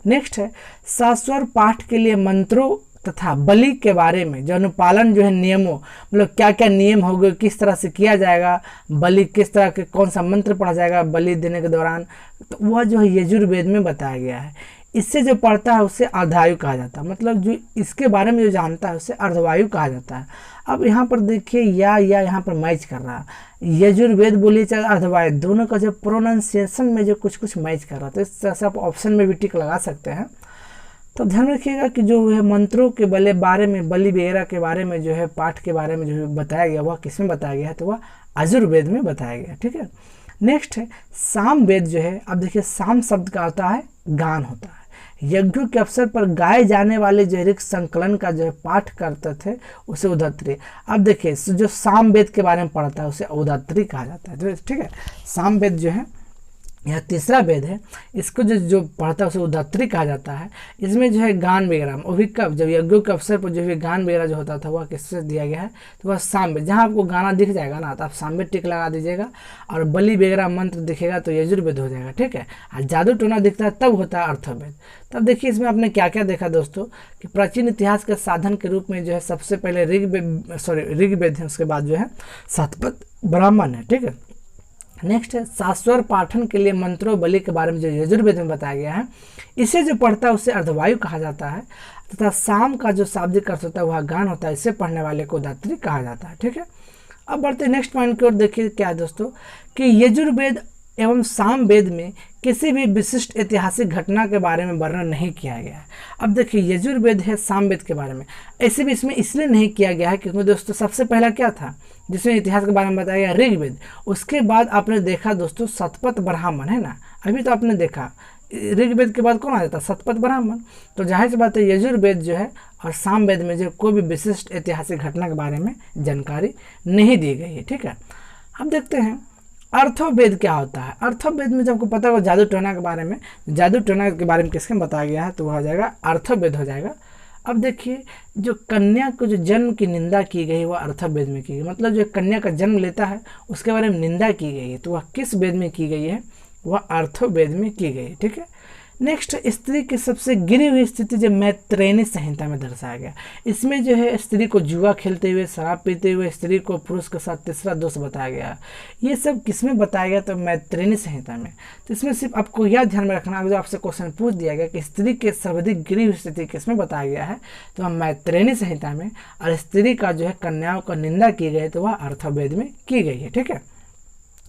नेक्स्ट है शास्वर पाठ के लिए मंत्रों तथा बलि के बारे में जो अनुपालन जो है नियमों, मतलब क्या क्या नियम हो गए, किस तरह से किया जाएगा, बलि किस तरह के, कौन सा मंत्र पढ़ा जाएगा बलि देने के दौरान, तो वह जो है यजुर्वेद में बताया गया है। इससे जो पढ़ता है उसे अर्धवायु कहा जाता है, मतलब जो इसके बारे में जो जानता है उसे अर्धवायु कहा जाता है। अब यहाँ पर देखिए या यहाँ पर मैच कर रहा है, यजुर्वेद बोलिए चाहे अर्धवायु, दोनों का जो प्रोनाउंसिएशन में जो कुछ कुछ मैच कर रहा है, तो इस तरह से आप ऑप्शन में भी टिक लगा सकते हैं। तो ध्यान रखिएगा कि जो है मंत्रों के बारे में, बलि वगैरह के बारे में जो है पाठ के बारे में जो बताया गया, वह किस में बताया गया है, तो वह यजुर्वेद में बताया गया। ठीक है, नेक्स्ट है सामवेद जो है, अब देखिए साम शब्द का होता है गान होता है, यज्ञों के अवसर पर गाए जाने वाले जो ऋग संकलन का जो है पाठ करते थे उसे उद्धत्री। अब देखिए जो सामवेद के बारे में पढ़ता है उसे उद्धत्री कहा जाता है। तो ठीक है, सामवेद जो है यह तीसरा वेद है, इसको जो पढ़ता है उसे उद्धत्री कहा जाता है। इसमें जो है गान वगैरह, वो भी कब, जब यज्ञों के अवसर पर जो है गान वगैरह जो होता था वह किससे दिया गया है, तो वह सामवेद। जहाँ आपको गाना दिख जाएगा ना तो आप सामवेद टिक लगा दीजिएगा, और बलि वगैरह मंत्र दिखेगा तो यजुर्वेद हो जाएगा। ठीक है, और जादू टोना दिखता है तब होता है अर्थवेद। तब देखिए इसमें आपने क्या क्या देखा दोस्तों, कि प्राचीन इतिहास के साधन के रूप में जो है सबसे पहले ऋग्वेद है, उसके बाद जो है शतपथ ब्राह्मण है। ठीक है, नेक्स्ट है शास्वर पाठन के लिए मंत्रों बलि के बारे में जो यजुर्वेद में बताया गया है, इसे जो पढ़ता है उसे अर्धवायु कहा जाता है, तथा शाम का जो शाब्दिक अर्थ होता है वह गान होता है, इसे पढ़ने वाले को उद्धत्री कहा जाता है। ठीक है, अब बढ़ते नेक्स्ट पॉइंट की ओर। देखिए क्या है दोस्तों, कि यजुर्वेद एवं सामवेद में किसी भी विशिष्ट ऐतिहासिक घटना के बारे में वर्णन नहीं किया गया है। अब देखिए यजुर्वेद है सामवेद के बारे में, ऐसे भी इसमें इसलिए नहीं किया गया है क्योंकि दोस्तों सबसे पहला क्या था जिसमें इतिहास के बारे में बताया गया, ऋग्वेद। उसके बाद आपने देखा दोस्तों शतपथ ब्राह्मण, है ना, अभी तो आपने देखा ऋग्वेद के बाद कौन आ जाता है, शतपथ ब्राह्मण। तो जाहिर सी बात है यजुर्वेद जो है और सामवेद में जो कोई भी विशिष्ट ऐतिहासिक घटना के बारे में जानकारी नहीं दी गई है। ठीक है, अब देखते हैं अर्थवेद क्या होता है। अर्थवेद में जब आपको पता होगा जादू टोना के बारे में, जादू टोना के बारे में किसके बताया गया है, तो वह हो जाएगा अर्थवेद हो जाएगा। अब देखिए जो कन्या को जो जन्म की निंदा की गई वह अर्थवेद में की गई, मतलब जो कन्या का जन्म लेता है उसके बारे में निंदा की गई है, तो वह किस वेद में की गई है, वह अर्थवेद में की गई है। ठीक है, नेक्स्ट स्त्री की सबसे गिरी हुई स्थिति जो मैत्रेयी संहिता में दर्शाया गया, इसमें जो है स्त्री को जुआ खेलते हुए, शराब पीते हुए, स्त्री को पुरुष के साथ तीसरा दोष बताया गया। ये सब किसमें बताया गया, तो मैत्रेयी संहिता में। तो इसमें सिर्फ आपको यह ध्यान में रखना, अगर आपसे क्वेश्चन पूछ दिया गया कि स्त्री के सर्वाधिक गिरी हुई स्थिति किसमें बताया गया है, तो वह मैत्रेयी संहिता में, और स्त्री का जो है कन्याओं का निंदा की गई तो वह अर्थवेद में की गई है। ठीक है,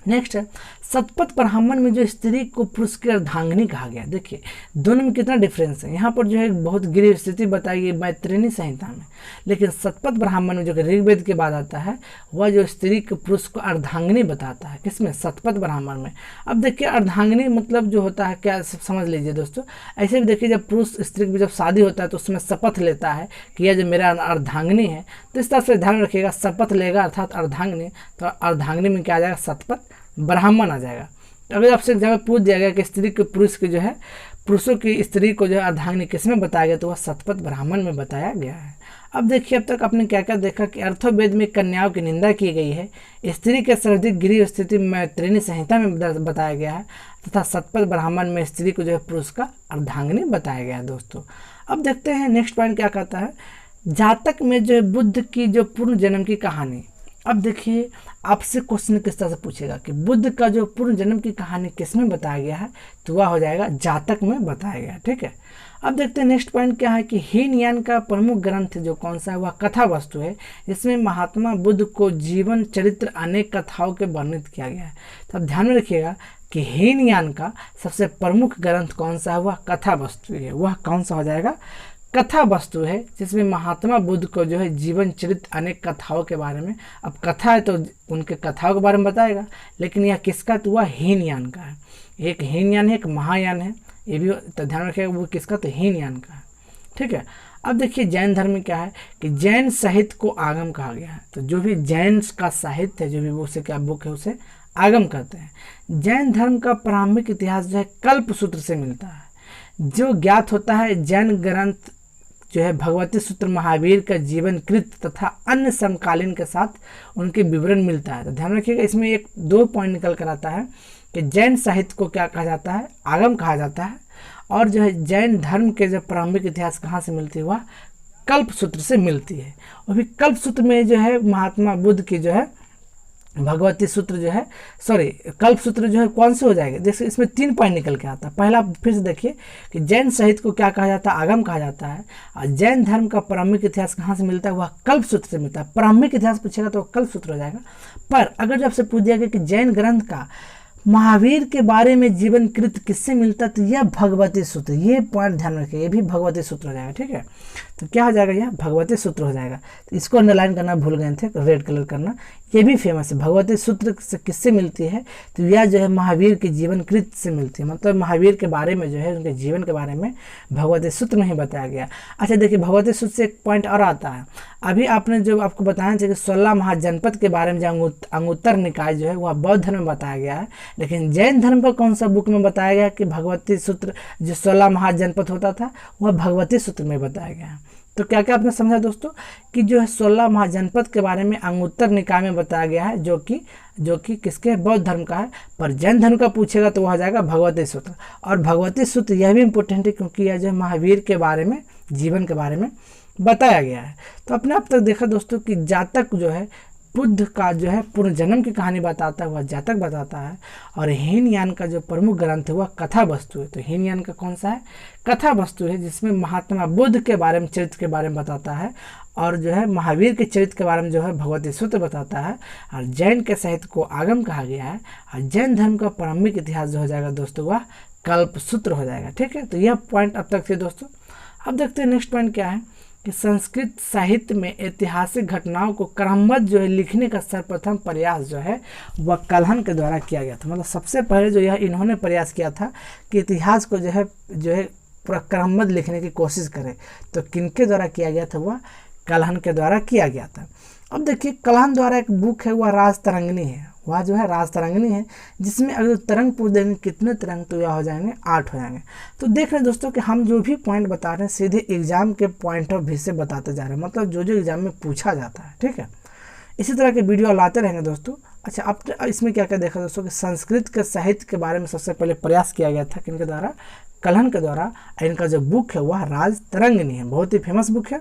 नेक्स्ट है शतपथ ब्राह्मण में जो स्त्री को पुरुष की अर्धांगिनी कहा गया। देखिए दोनों में कितना डिफरेंस है, यहाँ पर जो है बहुत गिरी स्थिति बताई गई मैत्रेयी संहिता में, लेकिन शतपथ ब्राह्मण में जो ऋग्वेद के बाद आता है वह जो स्त्री को पुरुष को अर्धांगिनी बताता है, किसमें, शतपथ ब्राह्मण में। अब देखिए अर्धांगिनी मतलब जो होता है क्या, समझ लीजिए दोस्तों, ऐसे भी देखिए जब पुरुष स्त्री की जब शादी होता है तो उसमें शपथ लेता है कि यह जो मेरा अर्धांगिनी है, तो इस तरह से ध्यान रखिएगा, शपथ लेगा अर्थात अर्धांगिनी, तो अर्धांगिनी में क्या आ जाएगा, शतपथ ब्राह्मण आ जाएगा। अगर आपसे एक जगह पूछ दिया गया कि स्त्री के पुरुष की जो है, पुरुषों की स्त्री को जो है अर्धांगिनी किसमें बताया गया, तो वह शतपथ ब्राह्मण में बताया गया है। अब देखिए अब तक आपने क्या क्या देखा कि अर्थवेद में कन्याओं की निंदा की गई है, स्त्री के सर्वाधिक गिरी स्थिति मैत्रेयी संहिता में बताया गया है, तथा शतपथ ब्राह्मण में स्त्री को जो है पुरुष का अर्धांगिनी बताया गया है। दोस्तों अब देखते हैं नेक्स्ट पॉइंट क्या कहता है, जातक में जो है बुद्ध की जो पूर्ण जन्म की कहानी। अब देखिए आपसे क्वेश्चन किस तरह से पूछेगा कि बुद्ध का जो पूर्ण जन्म की कहानी किसमें बताया गया है, तो वह हो जाएगा जातक में बताया गया। ठीक है, अब देखते हैं नेक्स्ट पॉइंट क्या है कि हीनयान का प्रमुख ग्रंथ जो कौन सा है, वह कथा वस्तु है, जिसमें महात्मा बुद्ध को जीवन चरित्र अनेक कथाओं के वर्णित किया गया है। तो अब ध्यान में रखिएगा कि हीनयान का सबसे प्रमुख ग्रंथ कौन सा है, वह कथा वस्तु है। वह कौन सा हो जाएगा, कथा वस्तु है, जिसमें महात्मा बुद्ध को जो है जीवन चरित्र अनेक कथाओं के बारे में, अब कथा है तो उनके कथाओं के बारे में बताएगा, लेकिन यह किसका, तो वह हीनयान का है। एक हीनयान है, एक महायान है, ये भी तो ध्यान रखिएगा, वो किसका, तो हीनयान का है। ठीक है। अब देखिए जैन धर्म में क्या है कि जैन साहित्य को आगम कहा गया है। तो जो भी जैन का साहित्य है, जो भी उसे क्या बुक है, उसे आगम कहते हैं। जैन धर्म का प्रारंभिक इतिहास जो है कल्प सूत्र से मिलता है। जो ज्ञात होता है जैन ग्रंथ जो है भगवती सूत्र महावीर का जीवन कृत तथा अन्य समकालीन के साथ उनके विवरण मिलता है। तो ध्यान रखिएगा, इसमें एक दो पॉइंट निकल कर आता है कि जैन साहित्य को क्या कहा जाता है, आगम कहा जाता है, और जो है जैन धर्म के जो प्रारंभिक इतिहास कहाँ से मिलती है, वह कल्प सूत्र से मिलती है। और भी कल्प सूत्र में जो है महात्मा बुद्ध की जो है भगवती सूत्र जो है, सॉरी कल्प सूत्र जो है कौन से हो जाएगा, जैसे इसमें 3 पॉइंट निकल के आता है। पहला फिर से देखिए कि जैन साहित्य को क्या कहा जाता है, आगम कहा जाता है, और जैन धर्म का प्रारंभिक इतिहास कहाँ से मिलता है, वह कल्प सूत्र से मिलता है। प्रारंभिक इतिहास पूछेगा तो कल्प सूत्र हो जाएगा। पर अगर जब से पूछ दिया गया कि जैन ग्रंथ का महावीर के बारे में जीवन कृत किससे मिलता है, तो यह भगवती सूत्र, ये पॉइंट ध्यान रखिए, ये भी भगवती सूत्र हो जाएगा। ठीक है, तो क्या हो जाएगा, यह भगवती सूत्र हो जाएगा। तो इसको अंडरलाइन करना भूल गए थे, रेड कलर करना, ये भी फेमस है। भगवती सूत्र से किससे मिलती है, तो यह जो है महावीर के जीवन कृत से मिलती है, मतलब महावीर के बारे में जो है उनके जीवन के बारे में भगवती सूत्र में ही बताया गया। अच्छा देखिए, भगवती सूत्र से एक पॉइंट और आता है। अभी आपने जो आपको बताया था कि 16 महाजनपद के बारे में जो अंगुत्तर निकाय जो है वह बौद्ध धर्म में बताया गया है, लेकिन जैन धर्म का कौन सा बुक में बताया गया कि भगवती सूत्र जो 16 महाजनपद होता था वह भगवती सूत्र में बताया गया है। तो क्या क्या आपने समझा दोस्तों कि जो है 16 महाजनपद के बारे में अंगुत्तर निकाय में बताया गया है, जो कि किसके, बौद्ध धर्म का है। पर जैन धर्म का पूछेगा तो वह आ जाएगा भगवती सूत्र। और भगवती सूत्र यह भी इम्पोर्टेंट है क्योंकि यह जो है महावीर के बारे में, जीवन के बारे में बताया गया है। तो अपने अब तक देखा दोस्तों कि जातक जो है बुद्ध का जो है पुनर्जन्म की कहानी बताता है, वह जातक बताता है। और हीनयान का जो प्रमुख ग्रंथ है वह कथा वस्तु है। तो हीनयान का कौन सा है, कथा वस्तु है, जिसमें महात्मा बुद्ध के बारे में, चरित्र के बारे में बताता है, और जो है महावीर के चरित्र के बारे में जो है भगवती सूत्र बताता है। और जैन के साहित्य को आगम कहा गया है। और जैन धर्म का प्रारंभिक इतिहास जो हो जाएगा दोस्तों वह कल्प सूत्र हो जाएगा। ठीक है, तो यह पॉइंट अब तक थे दोस्तों। अब देखते हैं नेक्स्ट पॉइंट क्या है कि संस्कृत साहित्य में ऐतिहासिक घटनाओं को क्रमबद्ध जो है लिखने का सर्वप्रथम प्रयास जो है वह कल्हण के द्वारा किया गया था। मतलब सबसे पहले जो यह इन्होंने प्रयास किया था कि इतिहास को जो है पूरा क्रमबद्ध लिखने की कोशिश करें। तो किनके द्वारा किया गया था, वह कल्हण के द्वारा किया गया था। अब देखिए कल्हण द्वारा एक बुक है, वह राजतरंगिणी है, वह जो है राजतरंगिणी है, जिसमें अगर तरंग पूछ देंगे कितने तरंग, तो यह हो जाएंगे 8 हो जाएंगे। तो देख रहे हैं दोस्तों कि हम जो भी पॉइंट बता रहे हैं सीधे एग्जाम के पॉइंट ऑफ व्यू से बताते जा रहे हैं, मतलब जो एग्जाम में पूछा जाता है। ठीक है, इसी तरह के वीडियो लाते रहेंगे दोस्तों। अच्छा, अब इसमें क्या क्या देखा दोस्तों कि संस्कृत के साहित्य के बारे में सबसे पहले प्रयास किया गया था किनके द्वारा, कल्हण के द्वारा। इनका जो बुक है वह राजतरंगिणी है, बहुत ही फेमस बुक है।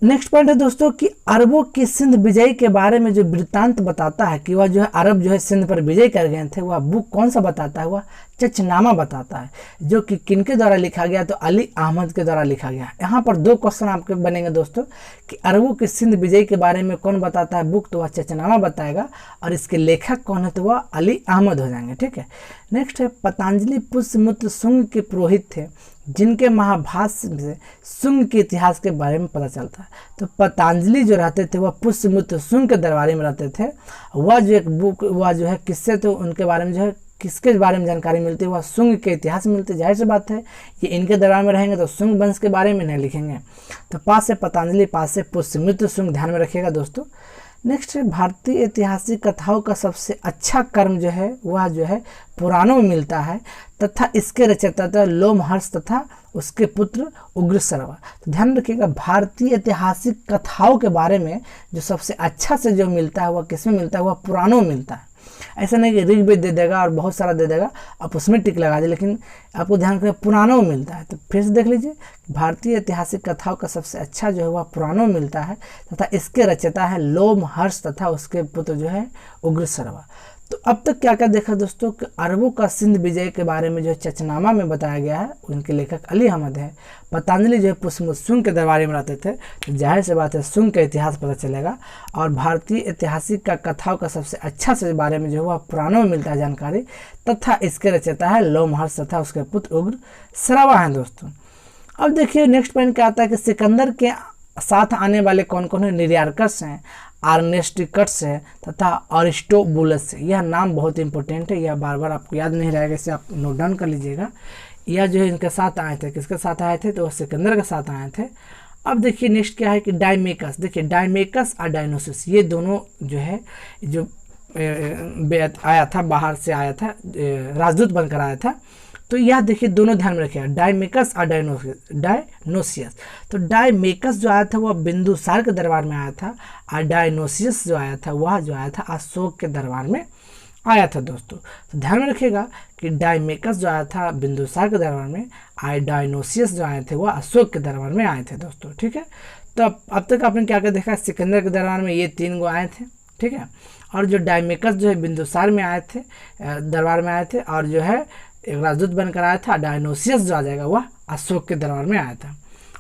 नेक्स्ट पॉइंट है दोस्तों कि अरबों की सिंध विजय के बारे में जो वृत्तांत बताता है कि वह जो है अरब जो है सिंध पर विजय कर गए थे, वह बुक कौन सा बताता है, वह चचनामा बताता है, जो कि किनके द्वारा लिखा गया, तो अली अहमद के द्वारा लिखा गया। यहाँ पर 2 क्वेश्चन आपके बनेंगे दोस्तों कि अरबों की सिंध विजय के बारे में कौन बताता है बुक, तो वह चचनामा बताएगा, और इसके लेखक कौन है, तो वह अली अहमद हो जाएंगे। ठीक है, नेक्स्ट है पतंजलि पुष्यमित्र शुंग के पुरोहित थे, जिनके महाभाष्य से शुंग के इतिहास के बारे में पता चलता है। तो पतंजलि जो रहते थे वह पुष्यमित्र शुंग के दरबारी में रहते थे। वह जो एक बुक, वह जो है किससे, तो उनके बारे में जो है किसके बारे में जानकारी मिलती है, वह शुंग के इतिहास में मिलती है। जाहिर सी बात है ये इनके दरबार में रहेंगे तो शुंग वंश के बारे में नहीं लिखेंगे। तो पास से पतंजलि, पास से पुष्यमित्र शुंग, ध्यान में रखिएगा दोस्तों। नेक्स्ट है भारतीय ऐतिहासिक कथाओं का सबसे अच्छा कर्म जो है वह जो है पुराणों में मिलता है, तथा इसके रचयिता लोमहर्ष तथा उसके पुत्र उग्रश्रवा। तो ध्यान रखिएगा, भारतीय ऐतिहासिक कथाओं के बारे में जो सबसे अच्छा से जो मिलता है वह किसमें मिलता है, वह पुराणों में मिलता है। ऐसा नहीं कि ऋग्वेद दे देगा और बहुत सारा दे देगा, आप उसमें टिक लगा दे, लेकिन आपको ध्यान रखना पुराणों में मिलता है। तो फिर से देख लीजिए, भारतीय ऐतिहासिक कथाओं का सबसे अच्छा जो है वह पुराणों में मिलता है, तथा इसके रचयिता है लोमहर्ष तथा उसके पुत्र जो है उग्रश्रवा। तो अब तक क्या क्या देखा दोस्तों कि अरबों का सिंध विजय के बारे में जो चचनामा में बताया गया है, उनके लेखक अली अहमद है। पतंजलि जो है पुष्यमित्र शुंग के दरबार में रहते थे, तो जाहिर सी बात है शुंग का इतिहास पता चलेगा। और भारतीय ऐतिहासिक का कथाओं का सबसे अच्छा से बारे में जो है वह पुराणों में मिलता है जानकारी, तथा इसके रचयिता है लोमहर्ष तथा उसके पुत्र उग्रश्रवा हैं दोस्तों। अब देखिए नेक्स्ट पॉइंट क्या आता है कि सिकंदर के साथ आने वाले कौन कौन है, निरियार्कस हैं, आर्नेस्टिकट्स है तथा अरिस्टोबुलस है। यह नाम बहुत इंपॉर्टेंट है, यह बार बार आपको याद नहीं रहेगा, इसे आप नोट डाउन कर लीजिएगा। यह जो है इनके साथ आए थे, किसके साथ आए थे, तो वह सिकंदर के साथ आए थे। अब देखिए नेक्स्ट क्या है कि डायमेकस, देखिए डायमेकस और डायनोसिस ये दोनों जो है जो आया था, बाहर से आया था, राजदूत बनकर आया था। तो यह देखिए दोनों ध्यान में रखिएगा, डायमेकस और डायनोसियस। तो डायमेकस जो आया था वह बिंदुसार के दरबार में आया था, और डायनोसियस जो आया था वह जो आया था अशोक के दरबार में आया था दोस्तों। तो ध्यान में रखिएगा कि डायमेकस जो आया था बिंदुसार के दरबार में, और डायनोसियस जो आए थे वह अशोक के दरबार में आए थे दोस्तों। ठीक है, तो अब तक आपने क्या क्या देखा, सिकंदर के दरबार में ये 3 गो आए थे। ठीक है, और जो डायमेकस जो है बिंदुसार में आए थे, दरबार में आए थे, और जो है एक राजदूत बनकर आया था। डायनोसियस जो आ जाएगा वह अशोक के दरबार में आया था।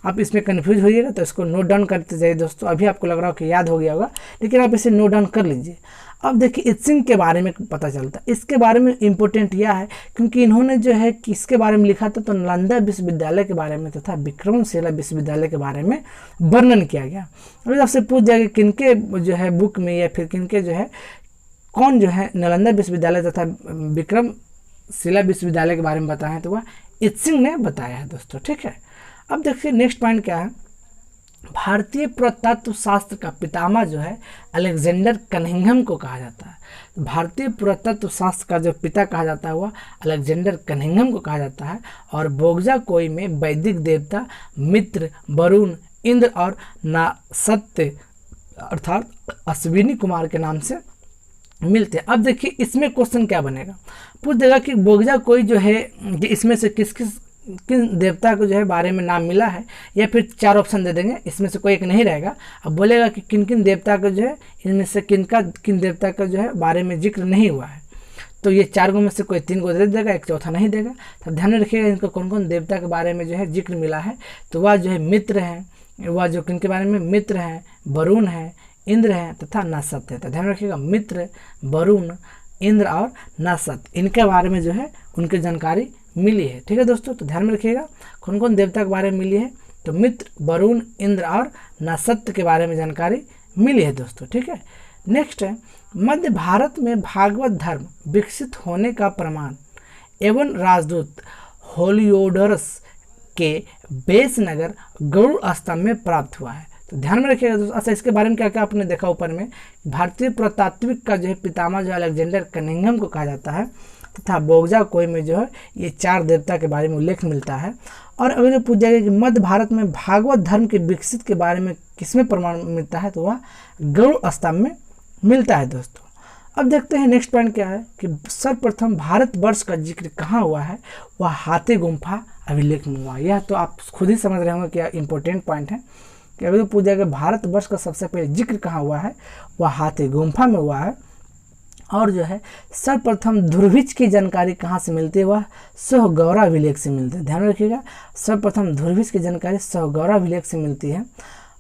आप इसमें कन्फ्यूज होइएगा तो इसको नोट डाउन करते जाइए दोस्तों। अभी आपको लग रहा हो कि याद हो गया होगा, लेकिन आप इसे नोट डाउन कर लीजिए। अब देखिए इत्सिंग के बारे में पता चलता है। इसके बारे में इम्पोर्टेंट यह है क्योंकि इन्होंने जो है किसके बारे में लिखा था, तो नालंदा विश्वविद्यालय के बारे में तथा विक्रमशिला विश्वविद्यालय के बारे में वर्णन किया गया। अभी आपसे पूछ जाएगा किनके जो है बुक में या फिर किनके जो है कौन जो है नालंदा विश्वविद्यालय तथा विक्रमशिला विश्वविद्यालय के बारे में बताया है, तो वह इत्सिंग ने बताया है दोस्तों। ठीक है, अब देखिए नेक्स्ट पॉइंट क्या है, भारतीय पुरातत्व शास्त्र का पितामह जो है अलेक्जेंडर कनिंघम को कहा जाता है। भारतीय पुरातत्व शास्त्र का जो पिता कहा जाता है वह अलेक्जेंडर कनिंघम को कहा जाता है। और बोगजाकोई में वैदिक देवता मित्र, वरुण, इंद्र और नासत्य अर्थात अश्विनी कुमार के नाम से मिलते हैं। अब देखिए इसमें क्वेश्चन क्या बनेगा, पूछ देगा कि बोगजाकोई जो है कि इसमें से किन देवता को जो है बारे में नाम मिला है, या फिर 4 ऑप्शन दे देंगे, इसमें से कोई एक नहीं रहेगा। अब बोलेगा कि किन किन देवता को जो है इनमें से किन देवता का जो है बारे में जिक्र नहीं हुआ है, तो ये 4 में से कोई 3 को दे देगा, एक चौथा नहीं देगा। तो ध्यान में रखिएगा इनको कौन कौन देवता के बारे में जो है जिक्र मिला है, तो वह जो है मित्र हैं, वह जो किन के बारे में मित्र हैं, वरुण है, इंद्र है तथा नासत्य है। तो ध्यान रखिएगा मित्र, वरुण, इंद्र और नासत्य, इनके बारे में जो है उनकी जानकारी मिली है। ठीक है दोस्तों, तो ध्यान में रखिएगा कौन कौन देवता के बारे में मिली है, तो मित्र, वरुण, इंद्र और नासत्य के बारे में जानकारी मिली है दोस्तों। ठीक है, नेक्स्ट है मध्य भारत में भागवत धर्म विकसित होने का प्रमाण एवं राजदूत होलियोडोरस के बेस नगर गरुड़ स्तंभ में प्राप्त हुआ है। तो ध्यान में रखिएगा दोस्तों। अच्छा, इसके बारे में क्या क्या आपने देखा ऊपर में, भारतीय पुरातात्विक का जो है पितामह जो अलेक्जेंडर कनिंघम को कहा जाता है, तथा बोगजाकोई में जो है ये 4 देवता के बारे में उल्लेख मिलता है। और अगर पूछ जाएगा कि मध्य भारत में भागवत धर्म के विकसित के बारे में किसमें प्रमाण मिलता है, तो वह गरुड़ स्तंभ में मिलता है दोस्तों। अब देखते हैं नेक्स्ट पॉइंट क्या है कि सर्वप्रथम भारतवर्ष का जिक्र कहाँ हुआ है, वह हाथी गुम्फा अभिलेख में हुआ। यह तो आप खुद ही समझ रहे होंगे क्या इंपॉर्टेंट पॉइंट है कि अगर पूछ जाएगा भारतवर्ष का सबसे पहले जिक्र कहाँ हुआ है, वह हाथी गुम्फा में हुआ है। और जो है सर्वप्रथम ध्रुवीज की जानकारी कहाँ से मिलती है, वह सहगौरा अभिलेख से मिलती है। ध्यान रखिएगा सर्वप्रथम ध्रुवीज की जानकारी सहगौरा अभिलेख से मिलती है।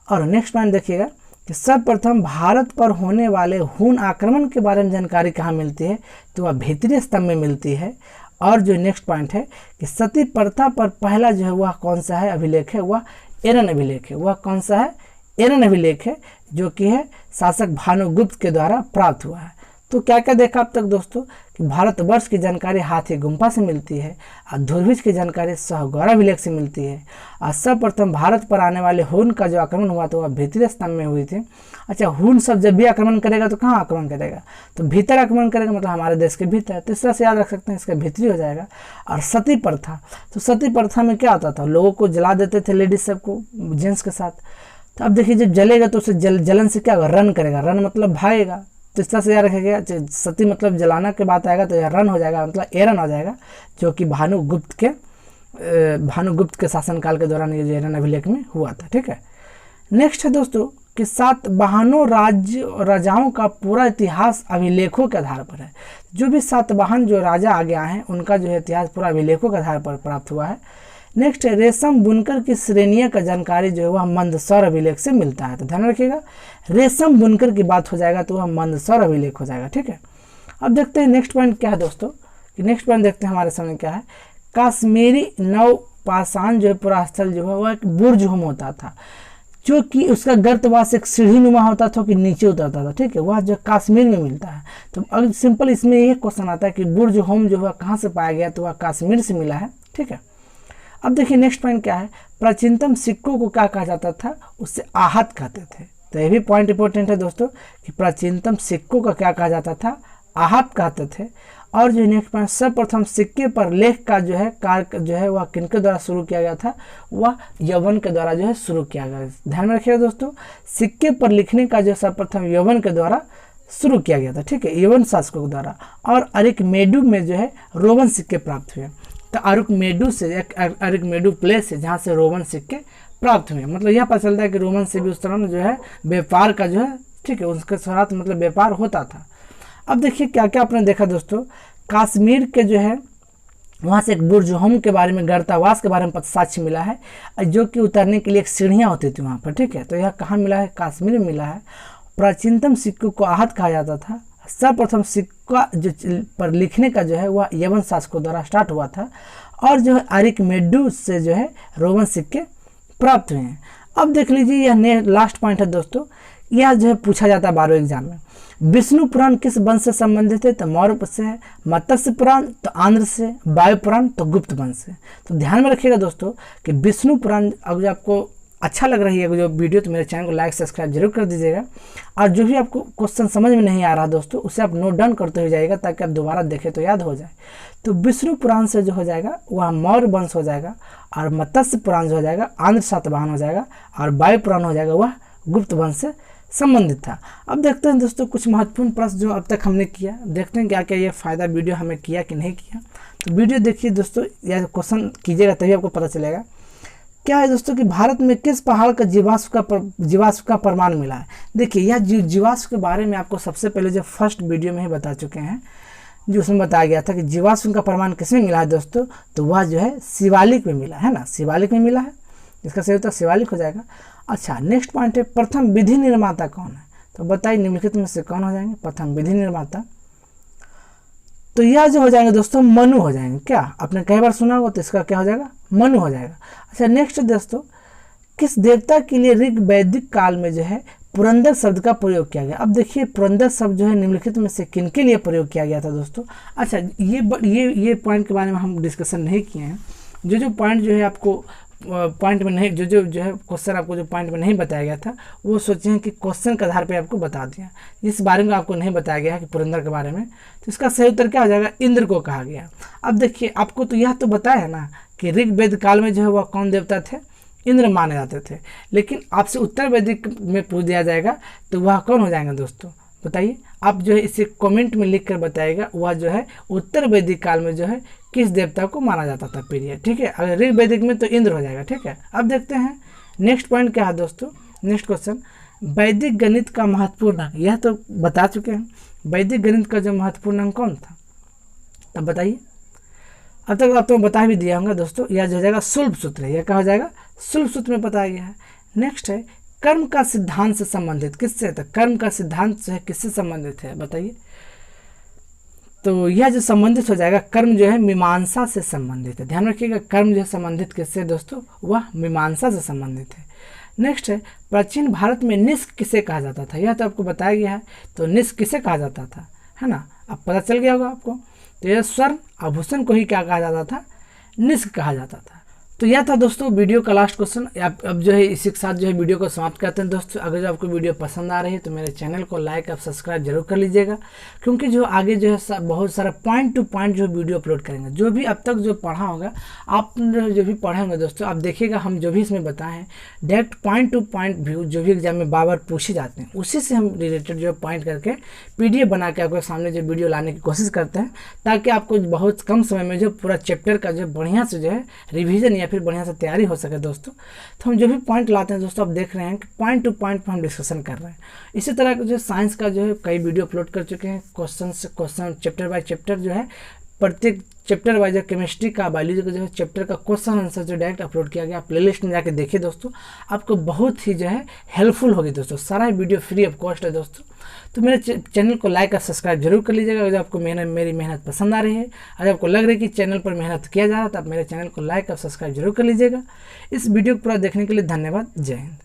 और नेक्स्ट पॉइंट देखिएगा कि सर्वप्रथम भारत पर होने वाले हून आक्रमण के बारे में जानकारी कहाँ मिलती है, तो वह भीतरी स्तंभ में मिलती है। और जो नेक्स्ट पॉइंट है कि सती प्रथा पर पहला जो है वह कौन सा है अभिलेख है, वह एरन अभिलेख है। वह कौन सा है, एरन अभिलेख है, जो कि है शासक भानुगुप्त के द्वारा प्राप्त हुआ है। तो क्या क्या देखा अब तक दोस्तों कि भारतवर्ष की जानकारी हाथी गुम्फा से मिलती है, और ध्रुवीज की जानकारी सहगौरा अभिलेख से मिलती है, और सर्वप्रथम भारत पर आने वाले हून का जो आक्रमण हुआ तो वह भीतरी स्तंभ में हुई थी। अच्छा, हून सब जब भी आक्रमण करेगा तो कहाँ आक्रमण करेगा, तो भीतर आक्रमण करेगा, मतलब हमारे देश के भीतर। तो इस तरह से याद रख सकते हैं, इसका भीतरी हो जाएगा। और सती प्रथा, तो सती प्रथा में क्या होता था, लोगों को जला देते थे, लेडीज सबको जेंट्स के साथ। तो अब देखिए जब जलेगा तो उसे जलन से क्या होगा, रन करेगा, रन मतलब भागेगा। तो इस तरह से याद रखेगा, सती मतलब जलाना के बात आएगा तो यह रन हो जाएगा, मतलब एरन हो जाएगा, जो कि भानुगुप्त के शासनकाल के दौरान ये एरन अभिलेख में हुआ था। ठीक है, नेक्स्ट है दोस्तों कि सातवाहनों राजाओं का पूरा इतिहास अभिलेखों के आधार पर है। जो भी सातवाहन जो राजा आगे आए हैं उनका जो है इतिहास पूरा अभिलेखों के आधार पर प्राप्त हुआ है। नेक्स्ट है रेशम बुनकर की श्रेणियों का जानकारी जो है वह मंदसौर अभिलेख से मिलता है। तो ध्यान रखिएगा रेशम बुनकर की बात हो जाएगा तो वह मंदसौर अभिलेख हो जाएगा। ठीक है, अब देखते हैं नेक्स्ट पॉइंट क्या है दोस्तों कि नेक्स्ट पॉइंट देखते हैं हमारे सामने क्या है। काश्मीरी नवपाषाण जो है पूरा स्थल जो है वह एक बुर्ज होम होता था, जो कि उसका गर्तवास एक सीढ़ी नुमा होता था कि नीचे उतरता था। ठीक है, वह जो कश्मीर में मिलता है। तो अगर सिंपल इसमें ये क्वेश्चन आता है कि बुर्ज होम जो है कहाँ से पाया गया, तो वह कश्मीर से मिला है। ठीक है, अब देखिए नेक्स्ट पॉइंट क्या है, प्राचीनतम सिक्कों को क्या कहा जाता था, उससे आहत कहते थे। तो ये भी पॉइंट इंपॉर्टेंट है दोस्तों कि प्राचीनतम सिक्कों का क्या कहा जाता था, आहत कहते थे। और जो नेक्स्ट पॉइंट, सर्वप्रथम सिक्के पर लेख का जो है कार्य जो है वह किनके द्वारा शुरू किया गया था, वह यवन के द्वारा जो है शुरू किया गया। ध्यान में रखिएगा दोस्तों, सिक्के पर लिखने का जो सर्वप्रथम यवन के द्वारा शुरू किया गया था, ठीक है, यवन शासकों के द्वारा। और अरिकमेडु में जो है रोमन सिक्के प्राप्त हुए। तो अरिकमेडु से, अरिकमेडु प्लेस है जहाँ से रोमन सिक्के प्राप्त हुए। मतलब यह पता चलता है कि रोमन से भी उस तरह जो है व्यापार का जो है, ठीक है, उसके साथ मतलब व्यापार होता था। अब देखिए क्या क्या आपने देखा दोस्तों, कश्मीर के जो है वहाँ से एक बुर्जुहम के बारे में, गर्तावास के बारे में साक्ष्य मिला है, जो कि उतरने के लिए एक सीढ़ियाँ होती थी वहाँ पर, ठीक है। तो यह कहाँ मिला है, कश्मीर में मिला है। प्राचीनतम सिक्कों को आहत कहा जाता था। सर्वप्रथम सिक्का जो पर लिखने का जो है वह यवन शासकों द्वारा स्टार्ट हुआ था। और जो है अरिकमेडु से जो है रोमन सिक्के प्राप्त हुए हैं। अब देख लीजिए यह लास्ट पॉइंट है दोस्तों, यह जो है पूछा जाता है 12वीं एग्जाम में। विष्णु पुराण किस वंश से संबंधित है, तो मौर्य से है। मत्स्य पुराण तो आंध्र से। वायु पुराण तो गुप्त वंश से। तो ध्यान में रखिएगा दोस्तों कि विष्णु पुराण, अगर आपको अच्छा लग रही है जो वीडियो, तो मेरे चैनल को लाइक सब्सक्राइब जरूर कर दीजिएगा। और जो भी आपको क्वेश्चन समझ में नहीं आ रहा दोस्तों, उसे आप नोट डाउन करते हुए जाइएगा ताकि आप दोबारा देखें तो याद हो जाए। तो विष्णु पुराण से जो हो जाएगा वह मौर्य वंश हो जाएगा। और मत्स्य पुराण जो हो जाएगा आंध्र सातवाहन हो जाएगा। और वायु पुराण हो जाएगा वह गुप्त वंश से संबंधित था। अब देखते हैं दोस्तों कुछ महत्वपूर्ण प्रश्न जो अब तक हमने किया, देखते हैं क्या क्या ये फ़ायदा वीडियो हमें किया कि नहीं किया। तो वीडियो देखिए दोस्तों, या क्वेश्चन कीजिएगा तभी आपको पता चलेगा। क्या है दोस्तों कि भारत में किस पहाड़ का जीवाश्म का प्रमाण मिला है। देखिए यह जीवाश्म के बारे में आपको सबसे पहले जो फर्स्ट वीडियो में ही बता चुके हैं, जो उसमें बताया गया था कि जीवाश्म का प्रमाण किसमें मिला है दोस्तों, तो वह जो है शिवालिक में मिला है ना, शिवालिक में मिला है। इसका सही उत्तर शिवालिक हो जाएगा। अच्छा नेक्स्ट पॉइंट है, प्रथम विधि निर्माता कौन है, तो बताइए निम्नलिखित में से कौन हो जाएंगे प्रथम विधि निर्माता। तो यह जो हो जाएंगे दोस्तों मनु हो जाएंगे। क्या आपने कई बार सुना होगा, तो इसका क्या हो जाएगा, मनु हो जाएगा। अच्छा नेक्स्ट दोस्तों, किस देवता के लिए ऋग वैदिक काल में जो है पुरंदर शब्द का प्रयोग किया गया। अब देखिए पुरंदर शब्द जो है निम्नलिखित में से किनके लिए प्रयोग किया गया था दोस्तों। अच्छा ये पॉइंट के बारे में हम डिस्कशन नहीं किए हैं। जो पॉइंट जो है आपको पॉइंट में नहीं, जो है क्वेश्चन आपको जो पॉइंट में नहीं बताया गया था, वो सोचे हैं कि क्वेश्चन के आधार पे आपको बता दिया। इस बारे में आपको नहीं बताया गया है कि पुरंदर के बारे में, तो इसका सही उत्तर क्या हो जाएगा, इंद्र को कहा गया। अब देखिए आपको तो यह तो बताया है ना कि ऋग वेद काल में जो है वह कौन देवता थे, इंद्र माने जाते थे। लेकिन आपसे उत्तर वैदिक में पूछ दिया जाएगा तो वह कौन हो जाएंगे दोस्तों, बताइए। आप जो है इसे कमेंट में लिख कर बताइएगा, वह जो है उत्तर वैदिक काल में जो है किस देवता को माना जाता था पीरियड, ठीक है। अगर ऋग वैदिक में तो इंद्र हो जाएगा, ठीक है। अब देखते हैं नेक्स्ट पॉइंट क्या है दोस्तों। नेक्स्ट क्वेश्चन, वैदिक गणित का महत्वपूर्ण अंक, यह तो बता चुके हैं। वैदिक गणित का जो महत्वपूर्ण अंक कौन था, तब बताइए। अब तक आप तो बता भी दिया होगा दोस्तों, यह जो हो जाएगा शुल्ब सूत्र है। यह क्या हो जाएगा, शुल्ब सूत्र में बताया गया है। नेक्स्ट है कर्म का सिद्धांत से संबंधित, किससे, तो कर्म का सिद्धांत जो है किससे संबंधित है, बताइए। तो यह जो संबंधित हो जाएगा, कर्म जो है मीमांसा से संबंधित है। ध्यान रखिएगा, कर्म जो है संबंधित किससे दोस्तों, वह मीमांसा से संबंधित है। नेक्स्ट है प्राचीन भारत में निष्क किसे कहा जाता था, यह तो आपको बताया गया है। तो निष्क किसे कहा जाता था, है ना, अब पता चल गया होगा आपको। तो यह स्वर्ण आभूषण को ही क्या कहा जाता था, निष्क कहा जाता था। तो यह था दोस्तों वीडियो का लास्ट क्वेश्चन। अब जो है इसी के साथ जो है वीडियो को समाप्त करते हैं दोस्तों। अगर जो आपको वीडियो पसंद आ रही है तो मेरे चैनल को लाइक और सब्सक्राइब जरूर कर लीजिएगा, क्योंकि जो आगे जो है बहुत सारा पॉइंट टू पॉइंट जो वीडियो अपलोड करेंगे। जो भी अब तक जो पढ़ा होगा, आप जो भी पढ़े होंगे दोस्तों, आप देखिएगा हम जो भी इसमें बताए हैं direct point two point view जो भी एग्जाम में बार बार पूछे जाते हैं, उसी से हम रिलेटेड जो पॉइंट करके PDF बना के आपके सामने जो वीडियो लाने की कोशिश करते हैं, ताकि आपको बहुत कम समय में जो पूरा चैप्टर का जो बढ़िया से जो है रिविजन या फिर बढ़िया से तैयारी हो सके दोस्तों। तो हम जो भी पॉइंट लाते हैं दोस्तों, आप देख रहे हैं कि पॉइंट टू पॉइंट पर हम डिस्कशन कर रहे हैं। इसी तरह का जो साइंस का जो है कई वीडियो अपलोड कर चुके हैं, क्वेश्चन चैप्टर बाय चैप्टर जो है, प्रत्येक चैप्टर वाइज केमिस्ट्री का, बायोलॉजी का जो है चैप्टर का क्वेश्चन आंसर जो डायरेक्ट अपलोड किया गया। प्लेलिस्ट में जाके देखिए दोस्तों, आपको बहुत ही जो है हेल्पफुल होगी दोस्तों। सारा वीडियो फ्री ऑफ कॉस्ट है दोस्तों। तो मेरे चैनल को लाइक और सब्सक्राइब जरूर कर लीजिएगा। अगर आपको मेरी मेहनत पसंद आ रही है, अगर आपको लग रहा है कि चैनल पर मेहनत किया जा रहा है, तो आप मेरे चैनल को लाइक और सब्सक्राइब जरूर कर लीजिएगा। इस वीडियो को पूरा देखने के लिए धन्यवाद। जय हिंद।